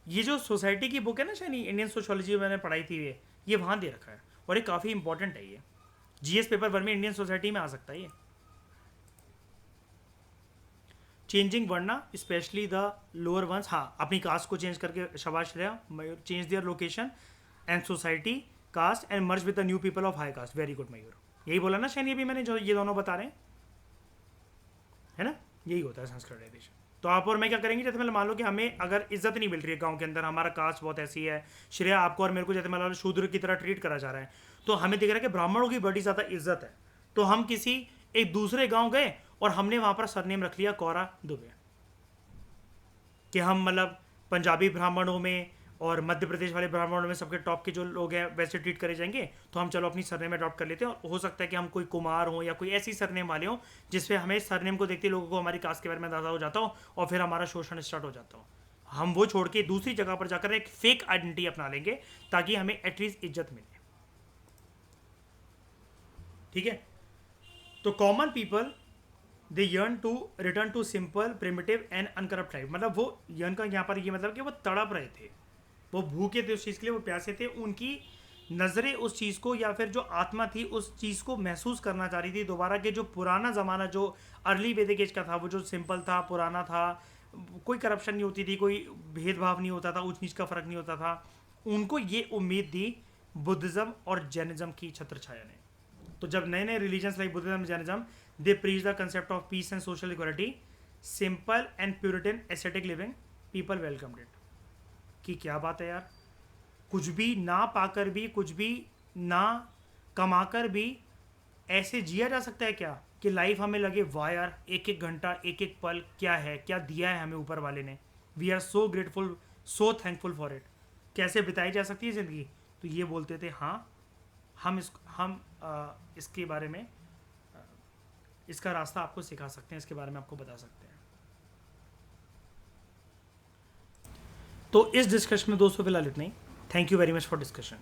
ये जो सोसाइटी की बुक है ना शाइनी, इंडियन सोशियोलॉजी मैंने पढ़ाई थी, ये वहां दे रखा है और ये काफ़ी इंपॉर्टेंट है। ये जीएस पेपर 1 में इंडियन सोसाइटी में आ सकता है ये। Changing varna especially the lower ones, हाँ अपनी कास्ट को चेंज करके, शाबाश Shreya, Mayur, change their location and society caste and merge with the new people of high caste, very good Mayur, यही बोला ना शनि अभी मैंने, जो ये दोनों बता रहे हैं, है ना, यही होता है संस्कृताइजेशन। तो आप और मैं क्या करेंगे, जैसे मतलब मान लो कि हमें अगर इज्जत नहीं मिल रही है गांव के अंदर, हमारा कास्ट बहुत ऐसी है, श्रेया आपको और मेरे को जैसे मान लो शूद्र की तरह ट्रीट करा जा रहा है, तो हमें दिख रहा है कि ब्राह्मणों की बड़ी ज़्यादा इज्जत है, तो हम किसी एक दूसरे गांव गए और हमने वहां पर सरनेम रख लिया कौरा दुबे, कि हम मतलब पंजाबी ब्राह्मणों में और मध्य प्रदेश वाले ब्राह्मणों में सबके टॉप के जो लोग हैं वैसे ट्रीट करे जाएंगे, तो हम चलो अपनी सरनेम अडॉप्ट कर लेते हैं, और हो सकता है कि हम कोई कुमार हो या कोई ऐसी सरनेम वाले हो जिसपे हमें सरनेम को देखते लोगों को हमारी कास्ट के बारे में अंदाजा हो जाता हो और फिर हमारा शोषण स्टार्ट हो जाता हो। हम वो छोड़ के दूसरी जगह पर जाकर एक फेक आइडेंटिटी अपना लेंगे ताकि हमें एटलीस्ट इज्जत मिले। ठीक है, तो common people they yearn to return to simple primitive and uncorrupt life, मतलब वो यर्न का यहाँ पर ये मतलब कि वो तड़प रहे थे, वो भूखे थे उस चीज़ के लिए, वो प्यासे थे, उनकी नज़रें उस चीज़ को या फिर जो आत्मा थी उस चीज़ को महसूस करना चाह रही थी दोबारा, के जो पुराना ज़माना जो अर्ली वैदिक एज का था, वो जो सिंपल था, पुराना था, कोई करप्शन नहीं होती थी, कोई भेदभाव नहीं होता था, ऊंच नीच का फ़र्क नहीं होता था, उनको ये उम्मीद दी बुद्धिज़्म और जैनिज़्म की छत्र छाया ने। तो जब नए नए religions like Buddhism Jainism they preach the concept of peace and social equality, simple and Puritan aesthetic living, people welcomed it. कि क्या बात है यार, कुछ भी ना पाकर भी, कुछ भी ना कमाकर भी ऐसे जिया जा सकता है क्या कि लाइफ हमें लगे वाह यार, एक एक घंटा एक एक पल क्या है, क्या दिया है हमें ऊपर वाले ने, we are so grateful, so thankful for it. कैसे बिताई जा सकती है ज़िंदगी, तो ये बोलते थे हाँ हम इसके बारे में इसका रास्ता आपको सिखा सकते हैं, इसके बारे में आपको बता सकते हैं। तो इस डिस्कशन में दोस्तों फिलहाल इतना ही। Thank you very much for discussion.